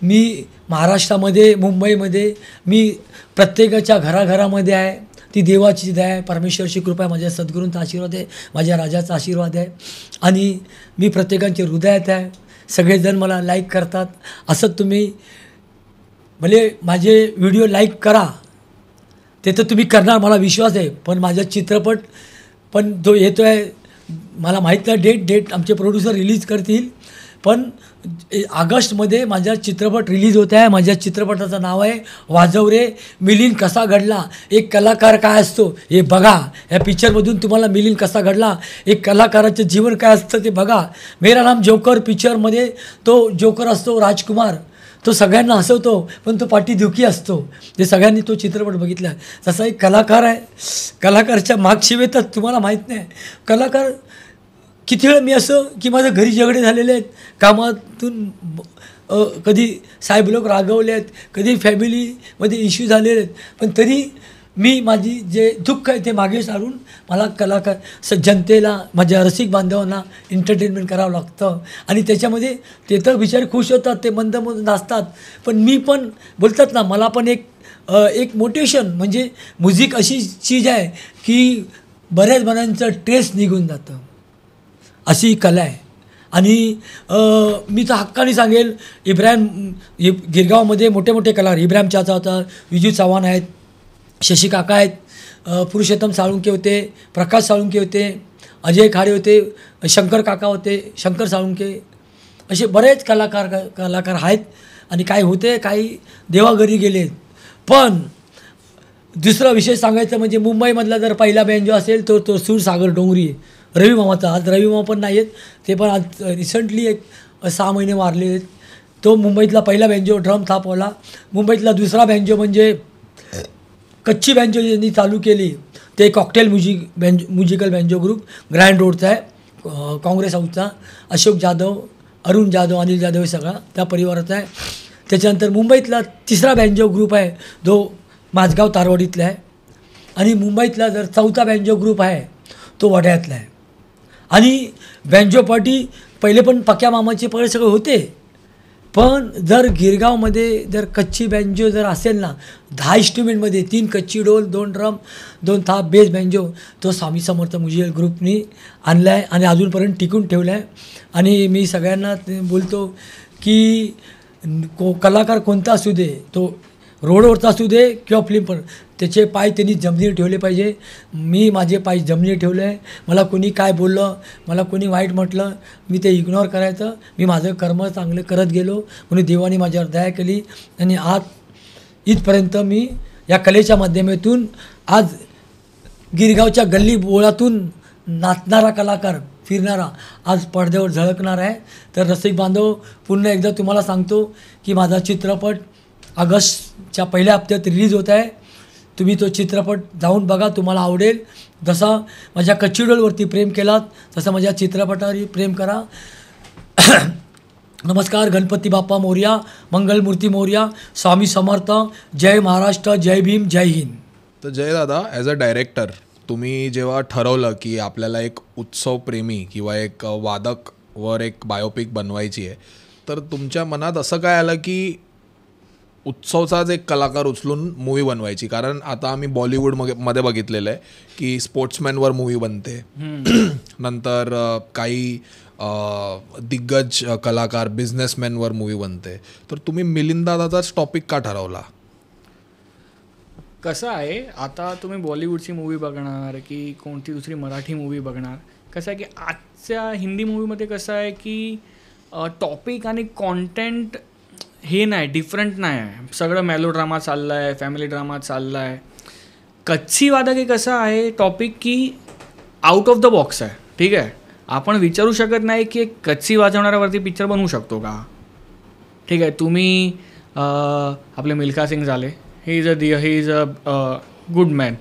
मी महाराष्ट्रामध्ये, मुंबईमध्ये, मी प्रत्येकाच्या घराघरामध्ये आहे. ती देवाची दया आहे, परमेश्वरची कृपा आहे, माझ्या सद्गुरूंचा आशीर्वाद आहे, माझ्या राजाचा आशीर्वाद आहे. आणि मी प्रत्येकांच्या हृदयात आहे. सगळेजण मला लाईक करतात. असं तुम्ही भले माझे व्हिडिओ लाईक करा, ते तर तुम्ही करणार, मला विश्वास आहे. पण माझा चित्रपट पण जो येतो आहे, मला माहीत नाही डेट आमचे प्रोड्युसर रिलीज करतील, पण ऑगस्टमध्ये माझा चित्रपट रिलीज होत आहे. माझ्या चित्रपटाचं नाव आहे वाजव रे मिलिंद कसा घडला. एक कलाकार काय असतो हे बघा. या पिक्चरमधून तुम्हाला मिलिंद कसा घडला, एक कलाकाराचं जीवन काय असतं ते बघा. मेरा नाम जोकर पिक्चरमध्ये तो जोकर असतो राजकुमार, तो सगळ्यांना हसवतो पण तो पाठी दुखी असतो. ते सगळ्यांनी तो चित्रपट बघितला. तसा एक कलाकार आहे. कलाकारच्या मागशिवेत तुम्हाला माहीत नाही. कलाकार किती वेळ मी असं की माझ्या घरी झगडे झालेले आहेत, कामातून कधी साहेब लोक रागवले आहेत, कधी फॅमिलीमध्ये इश्यू झालेले आहेत, पण तरी मी माझी जे दुःख आहे ते मागे सारून मला कलाकार जनतेला, माझ्या रसिक बांधवांना एंटरटेनमेंट करावं लागतं. आणि त्याच्यामध्ये ते तर बिचारे खुश होतात, ते मंद नाचतात, पण मी पण बोलतात ना, मला पण एक मोटिवेशन, म्हणजे म्युझिक अशी चीज आहे की बऱ्याच जणांचं स्ट्रेस निघून जातं. अशी कला आहे. आणि मी तर हक्काने सांगेल गिरगावमध्ये मोठे मोठे कलाकार इब्राहिम चाचा होता, विजू चव्हाण आहेत, शशी काका आहेत, पुरुषोत्तम साळुंके होते, प्रकाश साळुंके होते, अजय खाडे होते, शंकर काका होते, शंकर साळुंके, असे बरेच कलाकार आहेत. आणि काही होते, काही देवाघरी गेले. पण दुसरा विषय सांगायचं म्हणजे मुंबईमधला जर पहिला बँजो असेल तो सूरसागर डोंगरी रवी मामाचा. आज रवी मामा पण नाही आहेत, ते पण आज रिसेंटली 6 महिने वारले आहेत. तो मुंबईतला पहिला बँजो ड्रम थापवला. मुंबईतला दुसरा बँजो म्हणजे कच्ची बँजो ज्यांनी चालू केली ते cocktail musical banjo group grand रोडचा आहे, काँग्रेस हाऊसचा. अशोक जाधव, अरुण जाधव, अनिल जाधव हे सगळा त्या परिवाराचा आहे. त्याच्यानंतर मुंबईतला तिसरा बँजो ग्रुप आहे जो माझगाव तारवाडीतला आहे. आणि मुंबईतला जर चौथा बँजो ग्रुप आहे तो वड्यातला आहे. आणि बँजो पार्टी पहिले पण पक्या मामाचे पहिले सगळे होते. पण जर गिरगावमध्ये जर कच्ची बँजो जर असेल ना, 10 इन्स्ट्रुमेंटमध्ये 3 कच्ची डोल, 2 ड्रम, 2 थाप, बेस बँजो, तो स्वामी समर्थ म्युझिकल ग्रुपनी आणला आहे आणि अजूनपर्यंत टिकून ठेवला आहे. आणि मी सगळ्यांना बोलतो की कलाकार कोणता असू दे, तो रोडवरचा असू दे किंवा फिल्म, पण त्याचे पाय त्यांनी जमिनीवर ठेवले पाहिजे. मी माझे पाय जमिनीवर ठेवले आहे. मला कोणी काय बोललं, मला कोणी वाईट म्हटलं, मी ते इग्नोर करायचं. मी माझं कर्म चांगलं करत गेलो म्हणून देवाने माझ्यावर दया केली. आणि आज इथपर्यंत मी या कलेच्या माध्यमातून आज गिरगावच्या गल्ली बोळातून नाचणारा कलाकार, फिरणारा आज पडद्यावर झळकणार आहे. तर रसिक बांधव, पुन्हा एकदा तुम्हाला सांगतो की माझा चित्रपट ऑगस्टच्या पहिल्या हप्त्यात रिलीज होत आहे. तुम्ही तो चित्रपट जाऊन बघा, तुम्हाला आवडेल. जसा माझ्या कच्ची डोलवरती प्रेम केलात तसं माझ्या चित्रपटावरही प्रेम करा. नमस्कार. गणपती बाप्पा मोरया, मंगलमूर्ती मोरया, स्वामी समर्थ, जय महाराष्ट्र, जय भीम, जय हिंद. तर जय दादा, ॲज अ डायरेक्टर तुम्ही जेव्हा ठरवलं की आपल्याला एक उत्सवप्रेमी किंवा एक वादकवर एक बायोपिक बनवायची आहे, तर तुमच्या मनात असं काय आलं की उत्सवचाच एक कलाकार उचलून मूवी बनवायची? कारण आता आम्ही बॉलिवूडमध्ये बघितलेलं आहे की स्पोर्ट्समॅनवर मूवी बनते, नंतर काही दिग्गज कलाकार बिझनेसमॅनवर मूवी बनते. तर तुम्ही मिलिंद दादाचाच टॉपिक का ठरवला? कसं आहे, आता तुम्ही बॉलिवूडची मूवी बघणार की कोणती दुसरी मराठी मूवी बघणार, कसं आहे की आजच्या हिंदी मूवीमध्ये कसं आहे की टॉपिक आणि कॉन्टेंट हे नाही, डिफरंट नाही आहे. सगळं मेलोड्रामा चाललं आहे, फॅमिली ड्रामा चालला आहे. कच्ची वादक हे कसं आहे टॉपिक की आउट ऑफ द बॉक्स आहे. ठीक आहे, आपण विचारू शकत नाही की एक कच्ची वाजवणाऱ्यावरती पिक्चर बनवू शकतो का. ठीक आहे, तुम्ही आपले मिल्खा सिंग झाले, he is a good man.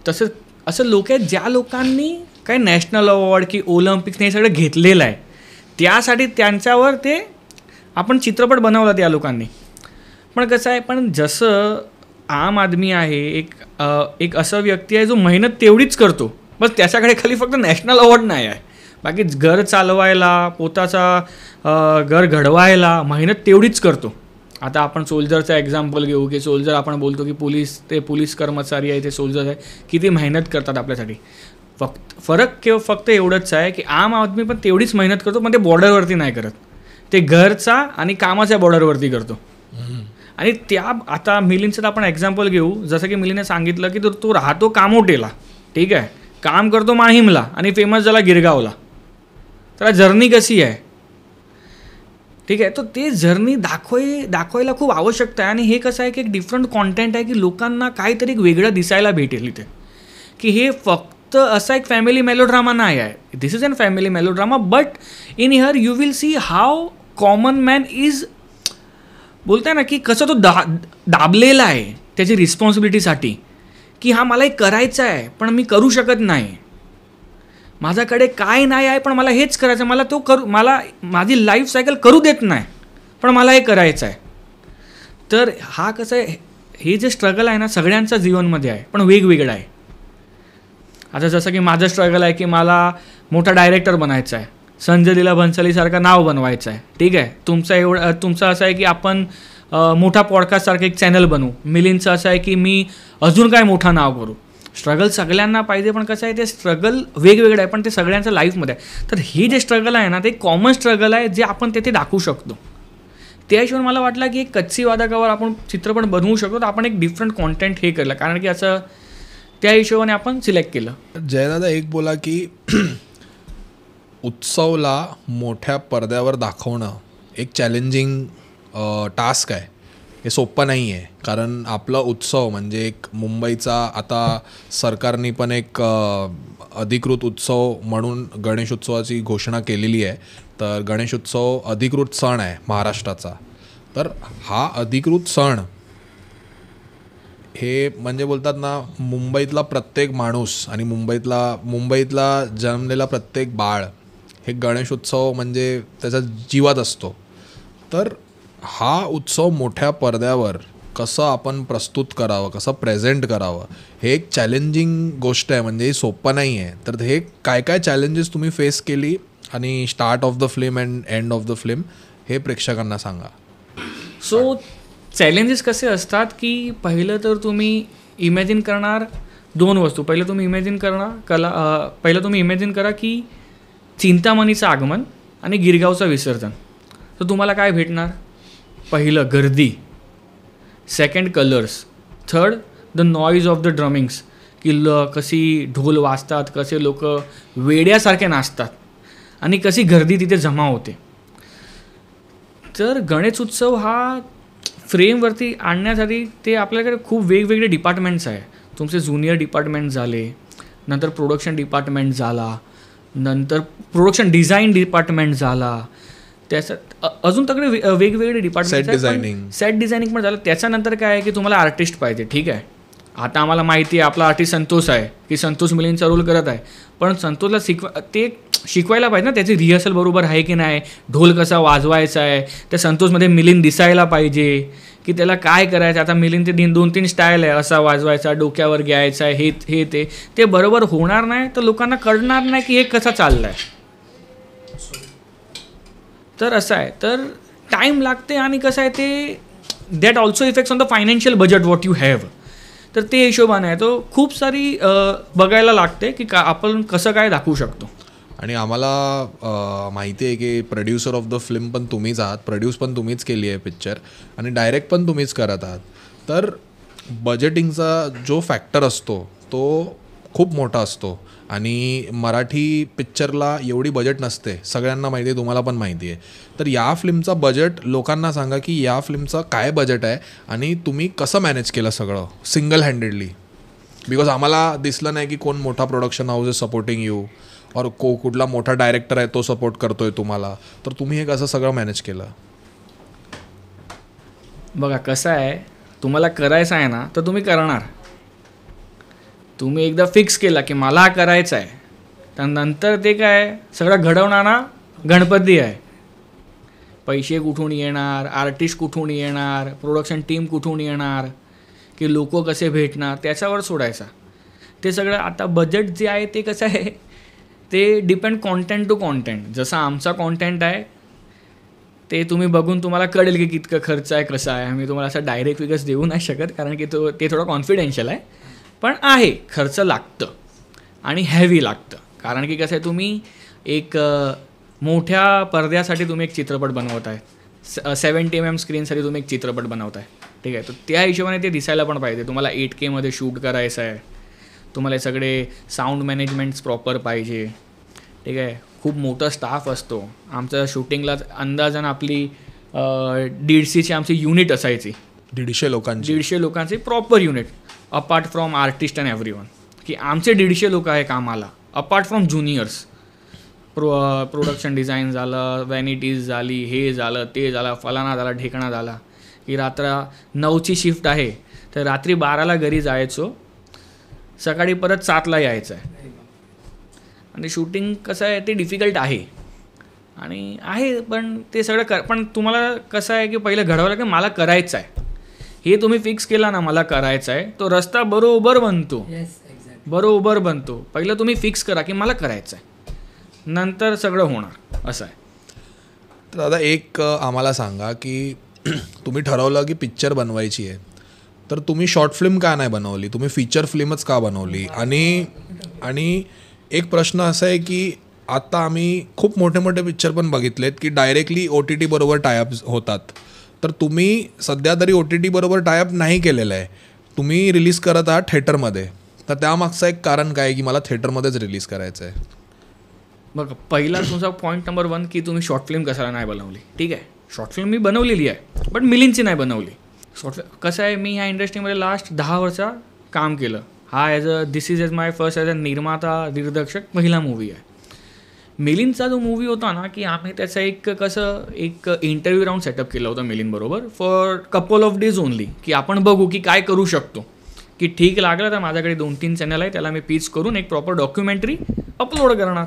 तसं असं लोक आहेत ज्या लोकांनी काही नॅशनल अवॉर्ड की ओलम्पिक्स हे सगळं घेतलेलं आहे, त्यासाठी त्यांच्यावर ते आपण चित्रपट बनवला त्या लोकांनी. पण कसं आहे, पण जसं आम आदमी आहे, एक असा व्यक्ती आहे जो मेहनत तेवढीच करतो, बस त्याच्याकडे खाली फक्त नॅशनल अवॉर्ड नाही आहे. बाकी घर चालवायला, पोताचा घर घडवायला मेहनत तेवढीच करतो. आता आपण सोल्जरचा एक्झाम्पल घेऊ की सोल्जर आपण बोलतो की पोलीस कर्मचारी आहे, ते सोल्जर आहे, किती मेहनत करतात आपल्यासाठी. फरक फक्त एवढंच आहे की आम आदमी पण तेवढीच मेहनत करतो, पण ते बॉर्डरवरती नाही करत, ते घरचा आणि कामाच्या बॉर्डरवरती करतो. आणि त्या आता मिलिंदचं आपण एक्झाम्पल घेऊ, जसं की मिलिंदने सांगितलं की तो राहतो कामोटेला, ठीक आहे, काम करतो माहीमला आणि फेमस झाला गिरगावला. त्याला जर्नी कशी आहे, ठीक आहे, तर ते जर्नी दाखवायला खूप आवश्यकता आहे. आणि हे कसं आहे की एक डिफरंट कॉन्टेंट आहे की लोकांना काहीतरी वेगळं दिसायला भेटेल इथे, की हे फक्त असा एक फॅमिली मेलोड्रामा नाही आहे. This is an family melodrama, but in here you will see how common man is, बोलताय ना की कसं तो दाबलेला आहे त्याची रिस्पॉन्सिबिलिटीसाठी, की हा मला एक करायचं आहे पण मी करू शकत नाही, माझ्याकडे काय नाही आहे पण मला हेच करायचं, मला तो मला माझी लाईफ सायकल करू देत नाही पण मला हे करायचं आहे. तर हा कसं आहे, हे जे स्ट्रगल आहे ना सगळ्यांच्या जीवनमध्ये आहे पण वेगवेगळं आहे. आता जसं की माझं स्ट्रगल आहे की मला मोठा डायरेक्टर बनायचं आहे, संजय लीला भन्सालीसारखं नाव बनवायचं आहे, ठीक आहे. तुमचं असं आहे की आपण मोठा पॉडकास्टसारखं एक चॅनल बनवू. मिलिंदचं असं आहे की मी अजून काय मोठं नाव करू. स्ट्रगल सगळ्यांना पाहिजे, पण कसं आहे ते स्ट्रगल वेगवेगळं आहे, पण ते सगळ्यांचं लाईफमध्ये आहे. तर हे जे स्ट्रगल आहे ना ते कॉमन स्ट्रगल आहे जे आपण तेथे दाखवू शकतो. त्या हिशोबाने मला वाटलं की एक कच्ची वादकावर आपण चित्रपट बनवू शकतो, तर आपण एक डिफरंट कॉन्टेंट हे केलं, कारण की असं त्या हिशोबाने आपण सिलेक्ट केलं. जयदादा एक बोला की उत्सवला मोठ्या पडद्यावर दाखवणं एक चॅलेंजिंग टास्क आहे, हे सोपं नाही आहे. कारण आपला उत्सव म्हणजे एक मुंबईचा आता सरकारने पण एक अधिकृत उत्सव म्हणून गणेश उत्सवाची घोषणा केलेली आहे. तर गणेश उत्सव अधिकृत सण आहे महाराष्ट्राचा. तर हा अधिकृत सण हे म्हणजे बोलतात ना, मुंबईतला प्रत्येक माणूस आणि मुंबईतला जन्मलेला प्रत्येक बाळ हे गणेश उत्सव म्हणजे त्याच्या जीवात असतो. तर हा उत्सव मोठ्या पडद्यावर कसं आपण प्रस्तुत करावं, कसं प्रेझेंट करावं, हे एक चॅलेंजिंग गोष्ट आहे, म्हणजे सोपं नाही आहे. तर हे काय काय चॅलेंजेस तुम्ही फेस केली आणि start of the film and end of the film हे प्रेक्षकांना सांगा. सो चॅलेंजेस कसे असतात की पहिलं तर तुम्ही इमॅजिन करणार 2 वस्तू. पहिलं तुम्ही इमॅजिन करा की चिंतामणीचं आगमन आणि गिरगावचं विसर्जन. तर तुम्हाला काय भेटणार? पहिलं गर्दी, second colours, third the noise of the drummings, की कशी ढोल वाजतात, कसे लोक वेड्यासारखे नाचतात आणि कशी गर्दी तिथे जमा होते. तर गणेश उत्सव हा फ्रेमवरती आणण्यासाठी ते आपल्याकडे खूप वेगवेगळे डिपार्टमेंट्स आहे. तुमचे ज्युनियर डिपार्टमेंट झाले, नंतर प्रोडक्शन डिपार्टमेंट झाला, नंतर प्रोडक्शन डिझाईन डिपार्टमेंट झाला, त्याच्यात अजून सगळे वेगवेगळे डिपार्टमेंट, सेट डिझायनिंग पण झालं. त्याच्यानंतर काय आहे की तुम्हाला आर्टिस्ट पाहिजे. ठीक आहे, आता आम्हाला माहिती आहे आपला आर्टिस्ट संतोष आहे की संतोष मिलिंदचा रोल करत आहे, पण संतोषला ते शिकवायला पाहिजे ना, त्याची रिहर्सल बरोबर आहे की नाही, ढोल कसा वाजवायचा आहे, त्या संतोषमध्ये मिलिंद दिसायला पाहिजे की त्याला काय करायचं. आता मिलिंद ते 2-3 स्टाईल आहे, असा वाजवायचा, डोक्यावर घ्यायचा आहे, हे ते बरोबर होणार नाही, तर लोकांना कळणार नाही की हे कसं चाललं आहे. तर असं आहे, तर टाईम लागते आणि कसं आहे ते that also effects on the financial budget what you have. तर ते हिशोबाने आहे तो खूप सारी बघायला लागते की आपण कसं काय दाखवू शकतो. आणि आम्हाला माहिती आहे की प्रोड्युसर ऑफ द फिल्म पण तुम्हीच आहात, प्रोड्यूस पण तुम्हीच केली आहे पिक्चर आणि डायरेक्ट पण तुम्हीच करत आहात. तर बजेटिंगचा जो फॅक्टर असतो तो खूप मोठा असतो आणि मराठी पिक्चरला एवढी बजेट नसते, सगळ्यांना माहिती आहे, तुम्हाला पण माहिती आहे. तर या फिल्मचा बजेट लोकांना सांगा की या फिल्मचं काय बजेट आहे आणि तुम्ही कसं मॅनेज केलं सगळं सिंगल हँडेडली. बिकॉज आम्हाला दिसलं नाही की कोण मोठा production house is supporting you और कुठला मोठा डायरेक्टर आहे तो सपोर्ट करतोय तुम्हाला. तर तुम्ही हे कसं सगळं मॅनेज केलं? बघा कसं आहे, तुम्हाला करायचं आहे ना तर तुम्ही करणार. तुम्ही एकदा फिक्स केला की मला हा करायचं आहे, तर नंतर ते काय सगळं घडवणारा गणपती आहे. पैसे कुठून येणार, आर्टिस्ट कुठून येणार, प्रोडक्शन टीम कुठून येणार, की लोक कसे भेटणार, त्याच्यावर सोडायचा. ते सगळं आता बजेट जे आहे ते कसं आहे ते डिपेंड कॉन्टेंट टू कॉन्टेंट. जसं आमचा कॉन्टेंट आहे ते तुम्ही बघून तुम्हाला कळेल की कितकं खर्च आहे, कसं आहे. आम्ही तुम्हाला असं डायरेक्ट फिगर्स देऊ नाही शकत, कारण की ते थोडं कॉन्फिडेन्शियल आहे. पण आहे, खर्च लागतं आणि हेवी लागतं. कारण की कसं आहे, तुम्ही एक मोठ्या पडद्यासाठी तुम्ही एक चित्रपट बनवत आहे, 70 mm स्क्रीनसाठी तुम्ही एक चित्रपट बनवत आहे. ठीक आहे, तर त्या हिशोबाने ते दिसायला पण पाहिजे. तुम्हाला 8K मध्ये शूट करायचं आहे, तुम्हाला हे सगळे साऊंड मॅनेजमेंट्स प्रॉपर पाहिजे. ठीक आहे, खूप मोठा स्टाफ असतो. आमच्या शूटिंगला अंदाजानं आपली 150ची आमची युनिट असायची. 150 लोकांची proper unit, apart from artist and everyone, की आमचे 150 लोक आहे कामाला, apart from juniors. Production design झालं, व्हॅनिटीज झाली, हे झालं, ते झालं, फलाना झाला, ढेकणा झाला. की रात्र 9ची शिफ्ट आहे तर रात्री 12ला घरी जायचो, सकाळी परत 7ला यायचं आहे. आणि शूटिंग कसं आहे ते डिफिकल्ट आहे आणि आहे, पण ते सगळं पण तुम्हाला कसं आहे की पहिलं घडवायला की मला करायचं आहे, हे तुम्ही फिक्स केला ना मला करायचं आहे, तो रस्ता बरोबर बनतो. बरोबर बनतो. पहिलं तुम्ही फिक्स करा की मला करायचं आहे, नंतर सगळं होणार, असं आहे. तर दादा एक आम्हाला सांगा की तुम्ही ठरवलं की पिक्चर बनवायची आहे, तर तुम्ही शॉर्ट फिल्म का नाही बनवली, तुम्ही फीचर फिल्मच का बनवली? आणि एक प्रश्न असा आहे की आता आम्ही खूप मोठे मोठे पिक्चर पण बघितलेत की डायरेक्टली OTT बरोबर टायअप होतात, तर तुम्ही सध्या तरी OTT बरोबर टायअप नाही केलेलं आहे, तुम्ही रिलीज करत आहात थिएटरमध्ये, तर त्यामागचं एक कारण काय की मला थिएटरमध्येच रिलीज करायचं आहे? बघा, पहिला तुमचा पॉईंट नंबर 1 की तुम्ही शॉर्ट फिल्म कशाला नाही बनवली. ठीक आहे, शॉर्ट फिल्म मी बनवलेली आहे, बट मिलिंदची नाही बनवली. शॉर्ट फिल्म कसं आहे, मी ह्या इंडस्ट्रीमध्ये लास्ट 10 वर्ष काम केलं. हा this is my first as a निर्माता दिग्दर्शक पहिला मूवी आहे. मिलिंदचा जो मूवी होता ना, की आम्ही त्याचा एक इंटरव्ह्यू राऊंड सेटअप केला होता मिलिंदबरोबर for couple of days only, की आपण बघू की काय करू शकतो, की ठीक लागलं तर माझ्याकडे 2-3 चॅनल आहे, त्याला मी पिच करून एक प्रॉपर डॉक्युमेंटरी अपलोड करणार.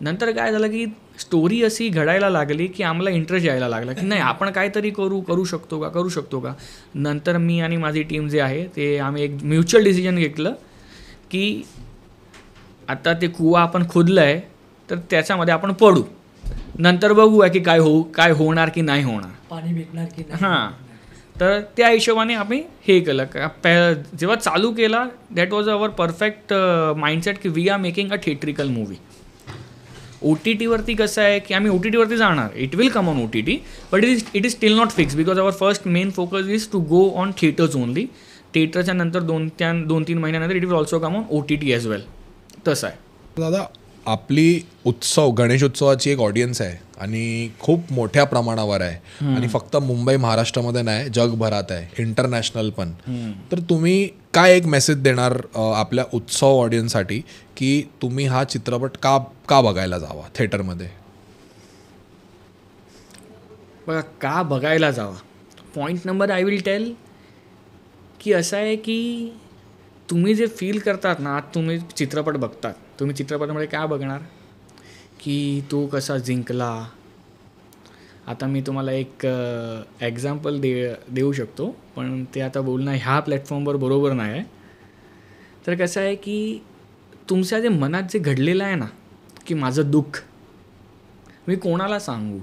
नंतर काय झालं की स्टोरी अशी घडायला लागली की आम्हाला इंटरेस्ट यायला लागला की नाही, आपण काहीतरी करू शकतो का. नंतर मी आणि माझी टीम जे आहे ते आम्ही एक म्युच्युअल डिसिजन घेतलं की आता ते कुवा आपण खोदलं आहे तर त्याच्यामध्ये आपण पडू, नंतर बघूया की काय होणार की नाही होणार, पाणी भेटणार की नाही. हां, तर त्या हिशोबाने आम्ही हे केलं. जेव्हा चालू केला that was our perfect mindset की we are making a theatrical movie. OTT वरती कसं आहे की आम्ही OTT वरती जाणार, it will come on OTT, but it is still not fix because our first main focus is to go on theatres only. थिएटरच्या नंतर 2-3 महिन्यानंतर it will also come on OTT as well. तसं आहे दादा, आपली गणेश उत्सवाची एक ऑडियन्स आहे आणि खूप मोठ्या प्रमाणावर आहे आणि फक्त मुंबई महाराष्ट्रामध्ये नाही, जगभरात आहे, इंटरनॅशनल पण. तर तुम्ही काय एक मेसेज देणार आपल्या उत्सव ऑडियन्ससाठी की तुम्ही हा चित्रपट का बघायला जावा थिएटरमध्ये? बघा, का बघायला जावा, point number I will tell की असं आहे की तुम्ही जे फील करतात ना, तुम्ही चित्रपट बघतात, तुम्ही चित्रपटामध्ये काय बघणार की तो कसा जिंकला. आता मी तुम्हाला एक एक्झाम्पल देऊ शकतो, पण ते आता बोलणं ह्या प्लॅटफॉर्मवर बरोबर नाही आहे. तर कसं आहे की तुमच्या जे मनात जे घडलेलं आहे ना की माझं दुःख मी कोणाला सांगू,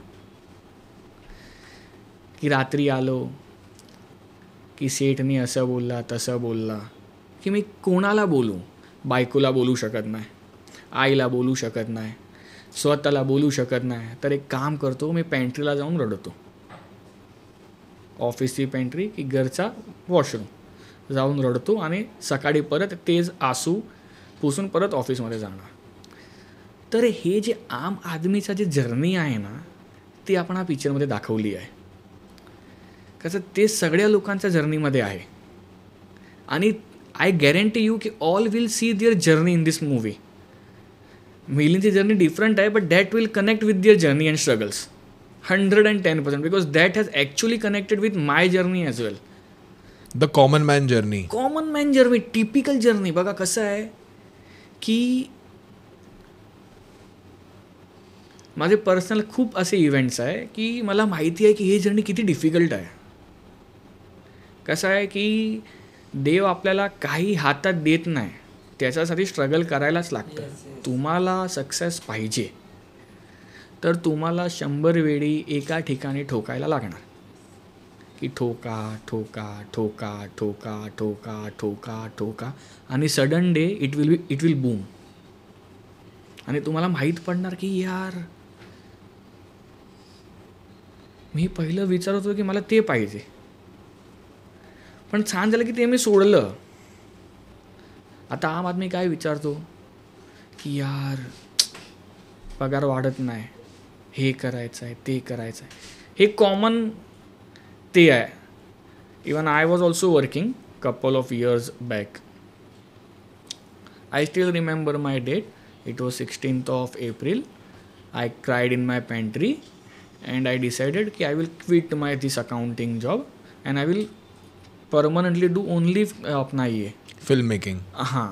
की रात्री आलो की सेठनी असं बोलला तसं बोलला, की मी कोणाला बोलू. बायकोला बोलू शकत नाही, आईला बोलू शकत नाही, स्वतःला बोलू शकत नाही. तर एक काम करतो, मी पेंट्रीला जाऊन रडतो. ऑफिसची पेंट्री की घरचा वॉशरूम जाऊन रडतो आणि सकाळी परत तेच आसू पुसून परत ऑफिसमध्ये जाणार. तर हे जे आम आदमीचा जे जर्नी आहे ना, ती आपण हा पिक्चरमध्ये दाखवली आहे. कसं ते सगळ्या लोकांच्या जर्नीमध्ये आहे आणि आय गॅरंटी यू की all will see their journey in this movie. मिलिंदची जर्नी डिफरंट आहे, but that will connect with their journey and struggles 110% because that has actually connected with my journey as well. The common man journey, typical journey. बघा कसं आहे की माझे personal खूप असे events आहे की मला माहिती आहे की हे जर्नी किती डिफिकल्ट आहे. कसं आहे की देव आपल्याला काही हातात देत नाही, त्याच्यासाठी स्ट्रगल करायलाच लागतं. तुम्हाला सक्सेस पाहिजे तर तुम्हाला 100 वेळी एका ठिकाणी ठोकायला लागणार, की ठोका ठोका ठोका ठोका ठोका ठोका ठोका आणि sudden day it will boom. आणि तुम्हाला माहीत पडणार की यार मी पहिलं विचारत होतो की मला ते पाहिजे, पण छान झालं की ते मी सोडलं. आता आम आदमी काय विचारतो की यार पगार वाढत नाही, हे करायचं आहे ते करायचं आहे, हे कॉमन ते आहे. Even I was also working couple of years back. I still remember my date. It was 16th of April. I cried in my pantry and I decided that I will quit this accounting job and I will permanently do only अपना ये film making. हां,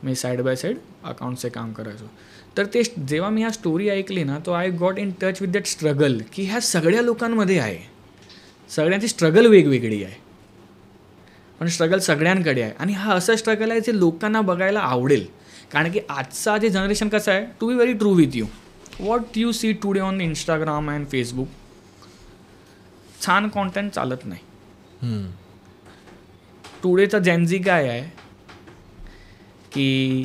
मी side by side अकाउंटचे काम करायचो. तर ते जेव्हा मी ह्या story ऐकली ना, तो I got in touch with that struggle की ह्या सगळ्या लोकांमध्ये आहे. सगळ्यांची स्ट्रगल वेगवेगळी आहे, पण स्ट्रगल सगळ्यांकडे आहे. आणि हा असं स्ट्रगल आहे जे लोकांना बघायला आवडेल. कारण की आजचा जे जनरेशन कसं आहे, to be very true with you, what you see today on Instagram and Facebook, छान कॉन्टेंट चालत नाही. टुडेचा जेनझी काय आहे की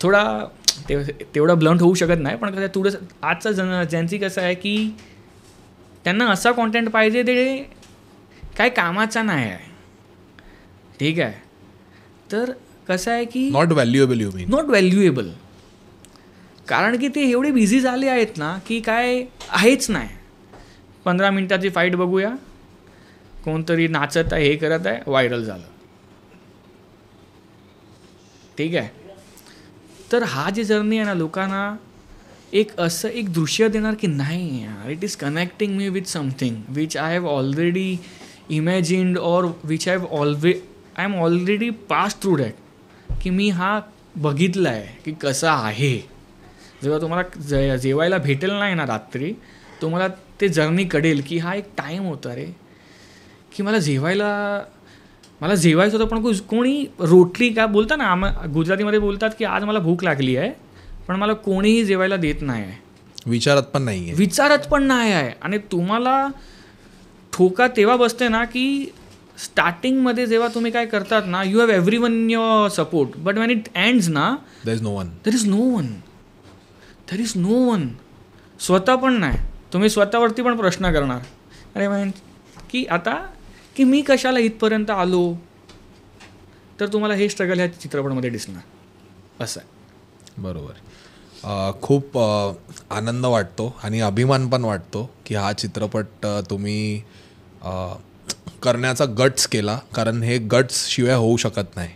थोडा तेवढं ब्लंट होऊ शकत नाही, पण कसं थोडं आजचा जेनझी कसं आहे की त्यांना असा कॉन्टेंट पाहिजे ते काय कामाचा नाही आहे. ठीक आहे, तर कसं आहे की not valuable. You mean not valuable. कारण की ते एवढे बिझी झाले आहेत ना की काय आहेच नाही. 15 मिनिटाची फाईट बघूया, कोणतरी नाचत आहे, हे करत आहे, व्हायरल झालं. ठीक आहे, तर हा जे जर्नी आहे ना लोकांना एक असं एक दृश्य देणार की नाही यार, it is connecting me with something which I have already imagined or which I am already pass through that, की मी हा बघितला आहे की कसा आहे. जेव्हा तुम्हाला जेवायला भेटेल नाही ना रात्री, तुम्हाला ते जर्नी कळेल की हा एक टाईम होता रे की मला जेवायचं होतं, पण कोणी रोटली का बोलता ना, गुजरातीमध्ये बोलतात की आज मला भूक लागली आहे पण मला कोणीही जेवायला देत नाही आहे, विचारत पण नाही आहे. आणि तुम्हाला ठोका तेव्हा बसते ना की स्टार्टिंगमध्ये जेव्हा तुम्ही काय करतात ना, you have every one in your support, but Wien it ends ना देर इज नो वन. स्वतः पण नाही, तुम्ही स्वतःवरती पण प्रश्न करणार, अरे मॅन की आता की मी कशाला इथपर्यंत आलो. तर तुम्हाला हे स्ट्रगल ह्या चित्रपटामध्ये दिसणार असं आहे. बरोबर. खूप आनंद वाटतो आणि अभिमान पण वाटतो की हा चित्रपट तुम्ही करण्याचा गट्स केला, कारण हे गट्स शिवाय होऊ शकत नाही.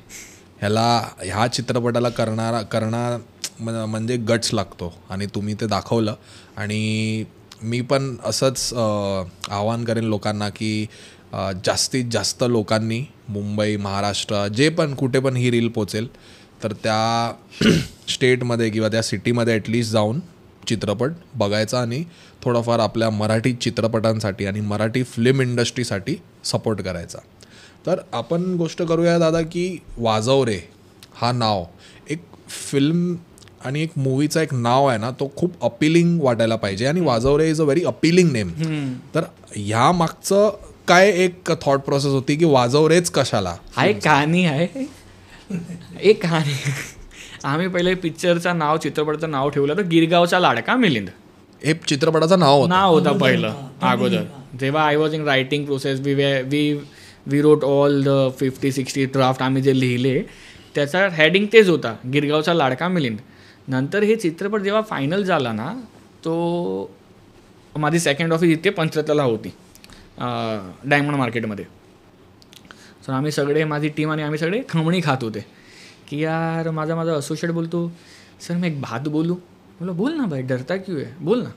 ह्या चित्रपटाला करणार म्हणजे गट्स लागतो आणि तुम्ही ते दाखवलं. आणि मी पण असंच आवाहन करेन लोकांना की जास्तीत जास्त लोकांनी मुंबई, महाराष्ट्र, जे पण कुठे पण ही रील पोचेल तर त्या स्टेटमध्ये किंवा त्या सिटीमध्ये ॲटलिस्ट जाऊन चित्रपट बघायचा आणि थोडाफार आपल्या मराठी चित्रपटांसाठी आणि मराठी फिल्म इंडस्ट्रीसाठी सपोर्ट करायचा. तर आपण गोष्ट करूया दादा की वाजव रे हा नाव एक फिल्म आणि एक मूवीचा एक नाव आहे ना, तो खूप अपिलिंग वाटायला पाहिजे आणि Vajav Re is a very appealing name. तर ह्या मागचं काय एक थॉट प्रोसेस होती की वाजव रेच कशाला? हा एक कहाणी आहे, एक कहाणी. आम्ही पहिले पिक्चरचं नाव, चित्रपटाचं नाव ठेवलं तर गिरगावचा लाडका मिलिंद हे चित्रपटाचं नाव होता पहिलं अगोदर. जेव्हा I was in writing process, we wrote all the 50-60 draft आम्ही जे लिहिले त्याचा हेडिंग तेच होता, गिरगावचा लाडका मिलिंद. नंतर हे चित्रपट जेव्हा फायनल झाला ना, तो माझी सेकंड ऑफिस इथे पंचरत्नाला होती, डायमंड मार्केटमध्ये. सो आम्ही सगळे, माझी टीम आणि आम्ही सगळे खमणी खात होते की यार माझा असोसिएट बोलतो, सर मैं एक बात बोलूँ. बोला बोल ना भाई, डरता क्यों है, बोल ना.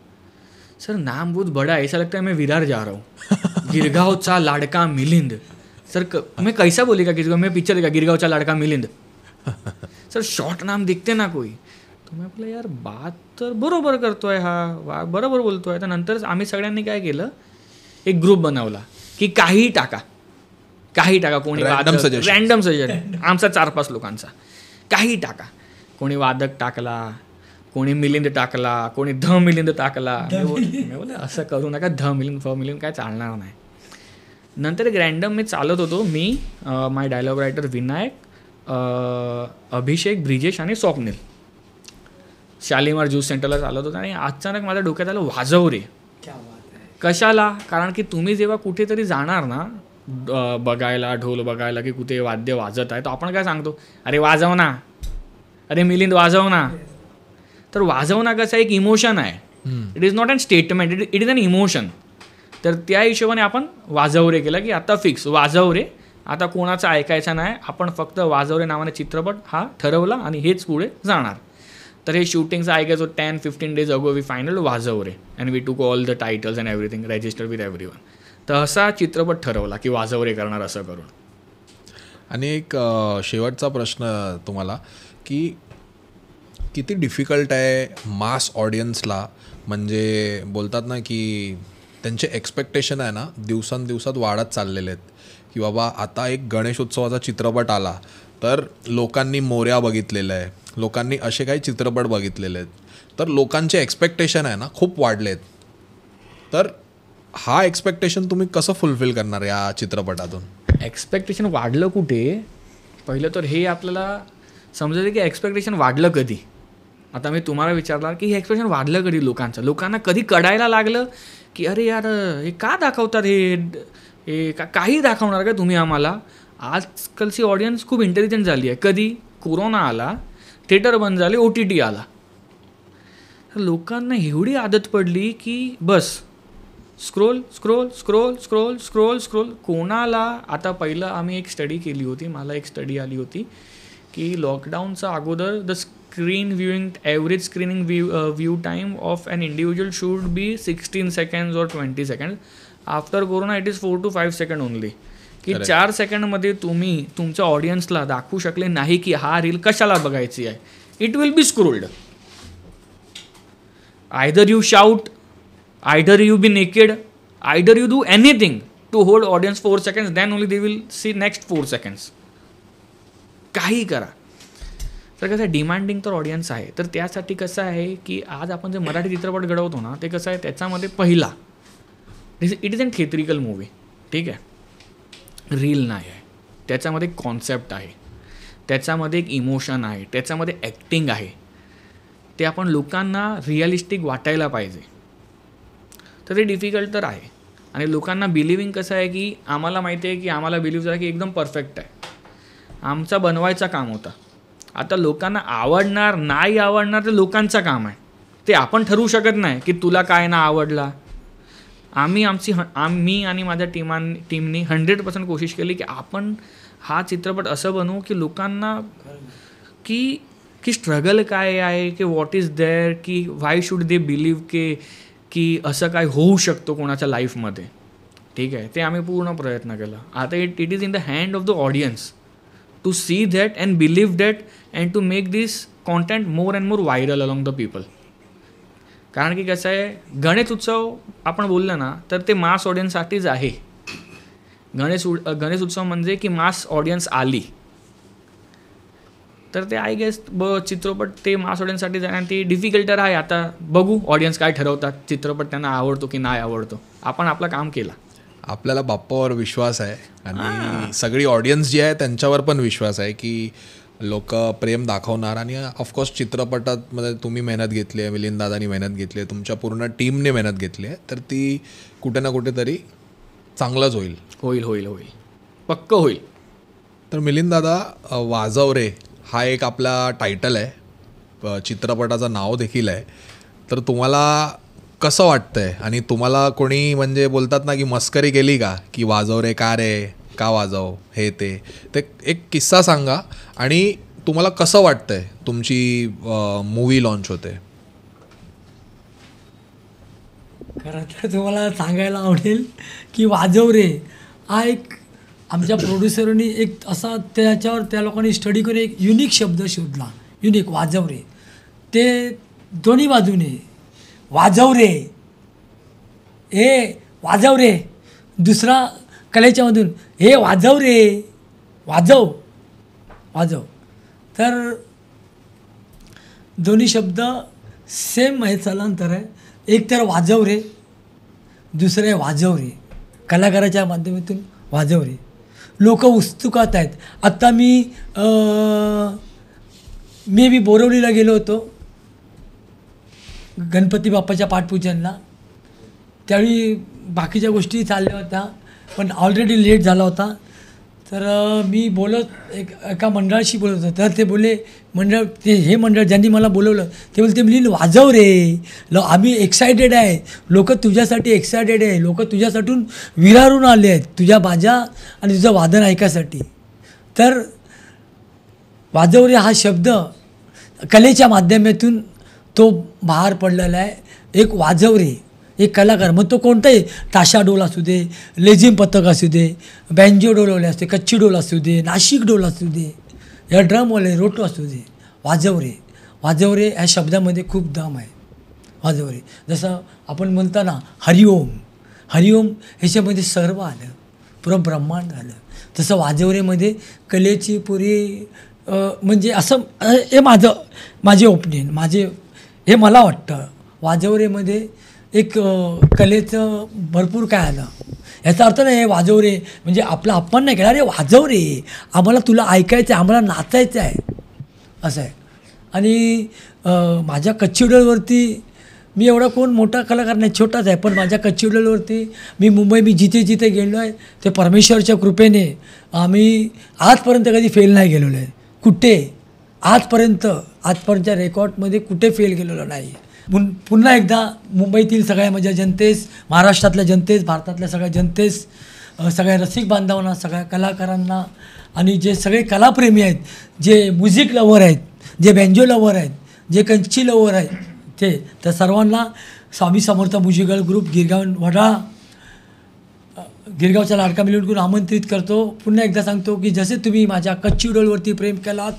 सर नाम बहुत बड़ा है, ऐसा लगता है मैं विरार जा रहा हूँ. गिरगावचा लाडका मिलिंद. सर मैं कैसा बोलेगा किसी को, मैं पिक्चर देखा गिरगावचा लाडका मिलिंद. सर शॉर्ट नाम दिखते ना कोई. तो मैं बोला यार बात तर बरोबर करतोय हा, बरोबर बोलतोय. तर नंतर आम्ही सगळ्यांनी काय केलं, एक ग्रुप बनवला की काही टाका, कोणी रॅन्डम सजेशन आमचा 4-5 लोकांचा, काही टाका. कोणी वादक टाकला, कोणी मिलिंद टाकला, कोणी ध मिलिंद टाकला. मी बोलले असं करू नका, ध मिलिंद फ मिलिंद काय चालणार नाही. नंतर एक रॅन्डम मी चालत होतो, मी माय डायलॉग रायटर विनायक, अभिषेक, ब्रिजेश आणि स्वप्नील शालीमार ज्यूस सेंटरला चालत होतो आणि अचानक माझ्या डोक्यात आलं वाजव रे. कशाला? कारण की तुम्ही जेव्हा कुठेतरी जाणार ना बघायला, ढोल बघायला की कुठे वाद्य वाजत आहे, तर आपण काय सांगतो, अरे वाजव ना, अरे मिलिंद वाजव ना. तर वाजव ना कसं एक इमोशन आहे, it is not an statement, it is an emotion. तर त्या हिशोबाने आपण वाजव रे केलं की आता फिक्स वाजव रे, आता कोणाचं ऐकायचं नाही, आपण फक्त वाजव रे नावाने चित्रपट हा ठरवला आणि हेच पुढे जाणार. तर हे शूटिंगचं ऐकायचं 10-15 days अगो we final Vajav Re and we took all the titles and everything, register with everyone. तर असा चित्रपट ठरवला की वाजव रे करणार असं करून. आणि एक शेवटचा प्रश्न तुम्हाला की किती डिफिकल्ट आहे मास ऑडियन्सला, म्हणजे बोलतात ना की त्यांचे एक्सपेक्टेशन आहे ना दिवसांदिवसात वाढत चाललेले आहेत की बाबा आता एक गणेश उत्सवाचा चित्रपट आला तर लोकांनी मोरया बघितलेलं आहे, लोकांनी असे काही चित्रपट बघितलेले आहेत, तर लोकांचे एक्सपेक्टेशन आहे ना खूप वाढले आहेत. तर हा एक्सपेक्टेशन तुम्ही कसं फुलफिल करणार या चित्रपटातून? एक्सपेक्टेशन वाढलं कुठे? पहिलं तर हे आपल्याला समजायचं की एक्सपेक्टेशन वाढलं कधी. आता मी तुम्हाला विचारणार की हे एक्सपेक्टेशन वाढलं कधी लोकांना कधी कळायला लागलं की अरे यार हे का दाखवतात, हे काही दाखवणार का तुम्ही आम्हाला? आजकालची ऑडियन्स खूप इंटेलिजंट झाली आहे. कधी कोरोना आला, थिएटर बंद झाले, OTT आला, तर लोकांना एवढी आदत पडली की बस scroll scroll scroll scroll scroll scroll. कोणाला आता पहिलं आम्ही एक स्टडी केली होती, मला एक स्टडी आली होती की लॉकडाऊनचा अगोदर the screen viewing average screening view time of an individual should be 16 seconds or 20 seconds. After corona it is 4 to 5 seconds only. की 4 सेकंडमध्ये तुम्ही तुमच्या ऑडियन्सला दाखवू शकले नाही की हा रील कशाला बघायची आहे. It will be scrolled. Either you shout, either you be naked, either you do anything to hold audience 4 seconds, then only they will see next 4 seconds. काही करा. तर कसं आहे, डिमांडिंग तर ऑडियन्स आहे. तर त्यासाठी कसं आहे की आज आपण जे मराठी चित्रपट घडवतो ना, ते कसं आहे, त्याच्यामध्ये पहिला it is an theatrical movie. ठीक आहे, रील नाही आहे, त्याच्यामध्ये कॉन्सेप्ट आहे, त्याच्यामध्ये एक इमोशन आहे, त्याच्यामध्ये ॲक्टिंग आहे. ते आपण लोकांना रिअलिस्टिक वाटायला पाहिजे. तर ते डिफिकल्ट तर आहे. आणि लोकांना बिलिव्हिंग कसं आहे की आम्हाला माहिती आहे की आम्हाला बिलीव्ह झालं की एकदम परफेक्ट आहे. आमचा बनवायचा काम होता. आता लोकांना आवडणार नाही आवडणार ते लोकांचं काम आहे. ते आपण ठरवू शकत नाही की तुला काय ना आवडला. मी आणि माझ्या टीमनी 100% कोशिश केली की आपण हा चित्रपट असं बनवू की लोकांना की स्ट्रगल काय आहे, की व्हॉट इज देअर, की व्हाय शुड दे बिलीव्ह की असं काय होऊ शकतो कोणाच्या लाईफमध्ये. ठीक आहे, ते आम्ही पूर्ण प्रयत्न केला. आता it is in the hand of the audience to see that and believe that and to make this content more and more viral along the people. कारण की कसं आहे, गणेश उत्सव आपण बोललं ना तर ते मास ऑडियन्ससाठीच आहे. गणेश उत्सव म्हणजे की मास ऑडियन्स आली, तर ते आय गेस चित्रपट ते मास ऑडियन्ससाठीच आहे. आणि ते डिफिकल्ट आहे. आता बघू ऑडियन्स काय ठरवतात, चित्रपट त्यांना आवडतो की नाही आवडतो. आपण आपलं काम केलं. आपल्याला बाप्पावर विश्वास आहे आणि सगळी ऑडियन्स जी आहे त्यांच्यावर पण विश्वास आहे की लोक प्रेम दाखवणार. आणि ऑफकोर्स चित्रपटामध्ये तुम्ही मेहनत घेतली आहे, मिलिंद दादानी मेहनत घेतली आहे, तुमच्या पूर्ण टीमने मेहनत घेतली आहे, तर ती कुठे ना कुठेतरी चांगलंच होईल. होईल होईल होईल पक्क होईल. तर मिलिंद दादा, वाजव रे हा एक आपला टायटल आहे, चित्रपटाचं नाव देखील आहे. तर तुम्हाला कसं वाटतंय? आणि तुम्हाला कोणी म्हणजे बोलतात ना की मस्करी केली का की वाजव रे का रे, का वाजव, हे ते एक किस्सा सांगा. आणि तुम्हाला कसं वाटतंय तुमची मूवी लॉन्च होते? खरं तर तुम्हाला सांगायला आवडेल की वाजव रे हा एक आमच्या प्रोड्युसरनी एक असा त्याच्यावर त्या लोकांनी स्टडी करून एक युनिक शब्द शोधला. युनिक वाजव रे. ते दोन्ही बाजूने वाजव रे, हे वाजव रे, दुसरा कलेच्यामधून हे वाजव रे, वाजव वाजव. तर दोन्ही शब्द सेम आहे, स्थलांतर आहे. एक तर वाजव रे, दुसरं आहे वाजव रे. कलाकाराच्या माध्यमातून वाजव रे. लोक उत्सुकात आहेत. आत्ता मी बोरिवलीला गेलो होतो गणपती बाप्पाच्या पाठपूजनला. त्यावेळी बाकीच्या गोष्टी चालल्या होत्या पण ऑलरेडी लेट झाला होता. तर मी एका मंडळाशी बोलत होतो. तर ते बोलले हे मंडळ ज्यांनी मला बोलवलं ते बोलते मिलिंद वाजव रे, आम्ही एक्सायटेड आहे, लोक तुझ्यासाठी एक्सायटेड आहे, लोक तुझ्यासाठी विरारून आले आहेत तुझ्या बाजा आणि तुझं वादन ऐकायसाठी. तर वाजव रे हा शब्द कलेच्या माध्यमातून तो बाहेर पडलेला आहे. एक वाजव रे, एक कलाकार, मग तो कोणताही ताशा डोल असू दे, लेझिम पथक असू दे, बँजो डोलवले असते, कच्ची डोल असू दे, नाशिक डोल असू दे, या ड्रमवाले रोटो असू दे. वाजव रे, वाजव रे ह्या शब्दामध्ये खूप दम आहे. वाजव रे जसं आपण म्हणतो ना हरिओम, हरिओम ह्याच्यामध्ये सर्व आलं, पुरं ब्रह्मांड आलं. तसं वाजव रेमध्ये कलेची पुरी म्हणजे असं हे माझे ओपिनियन, हे मला वाटतं. वाजव रेमध्ये एक कलेचं भरपूर काय आलं. याचा अर्थ नाही वाजव रे म्हणजे आपला अपमान नाही केला, अरे वाजव रे, आम्हाला तुला ऐकायचं आहे, आम्हाला नाचायचं आहे असं आहे. आणि माझ्या कच्ची उडलवरती मी एवढा कोण मोठा कलाकार नाही, छोटाच आहे, पण माझ्या कच्ची उडलवरती मी जिथे जिथे गेलो आहे ते परमेश्वरच्या कृपेने आम्ही आजपर्यंत कधी फेल नाही गेलेलो आहे. कुठे आजपर्यंतच्या रेकॉर्डमध्ये कुठे फेल गेलेलो नाही. पुन्हा एकदा मुंबईतील सगळ्या माझ्या जनतेस, महाराष्ट्रातल्या जनतेस, भारतातल्या सगळ्या जनतेस, सगळ्या रसिक बांधवांना, सगळ्या कलाकारांना आणि जे सगळे कलाप्रेमी आहेत, जे म्युझिक लवर आहेत, जे बँजो लवर आहेत, जे कंची लवर आहेत, ते तर सर्वांना स्वामी समर्थ मुजिगल ग्रुप गिरगावच्या लाडका मिळून आमंत्रित करतो. पुन्हा एकदा सांगतो की जसे तुम्ही माझ्या कच्ची उडलवरती प्रेम केलात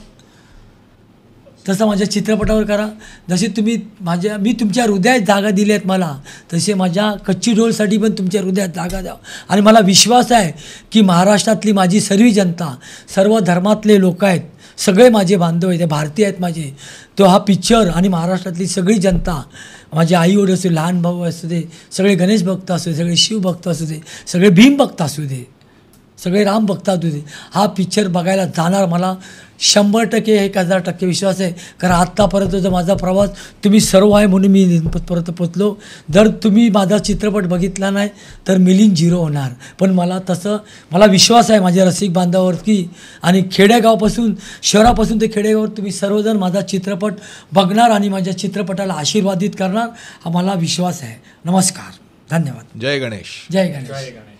तसं माझ्या चित्रपटावर करा. जसे तुम्ही मी तुमच्या हृदयात जागा दिली आहेत मला, तसे माझ्या कच्ची डोलसाठी पण तुमच्या हृदयात जागा द्या. आणि मला विश्वास आहे की महाराष्ट्रातली माझी सर्व जनता, सर्व धर्मातले लोक आहेत, सगळे माझे बांधव आहेत, भारतीय आहेत माझे, तो हा पिक्चर आणि महाराष्ट्रातली सगळी जनता, माझे आई वडील असू दे, लहान भाऊ असू दे, सगळे गणेश भक्त असू दे, सगळे शिव भक्त असू दे, सगळे भीम भक्त असू दे, सगळे राम भक्त असू दे, हा पिक्चर बघायला जाणार. मला 100% 1000% विश्वास आहे. कारण आत्तापर्यंतचा माझा प्रवास तुम्ही सर्व आहे म्हणून मी इथपर्यंत पोचलो. जर तुम्ही माझा चित्रपट बघितला नाही तर मिलिंद झिरो होणार. पण मला विश्वास आहे माझ्या रसिक बांधावर की, आणि खेडेगावपासून शहरापासून ते खेडेगावर तुम्ही सर्वजण माझा चित्रपट बघणार आणि माझ्या चित्रपटाला आशीर्वादित करणार, हा मला विश्वास आहे. नमस्कार, धन्यवाद. जय गणेश. जय गणेश.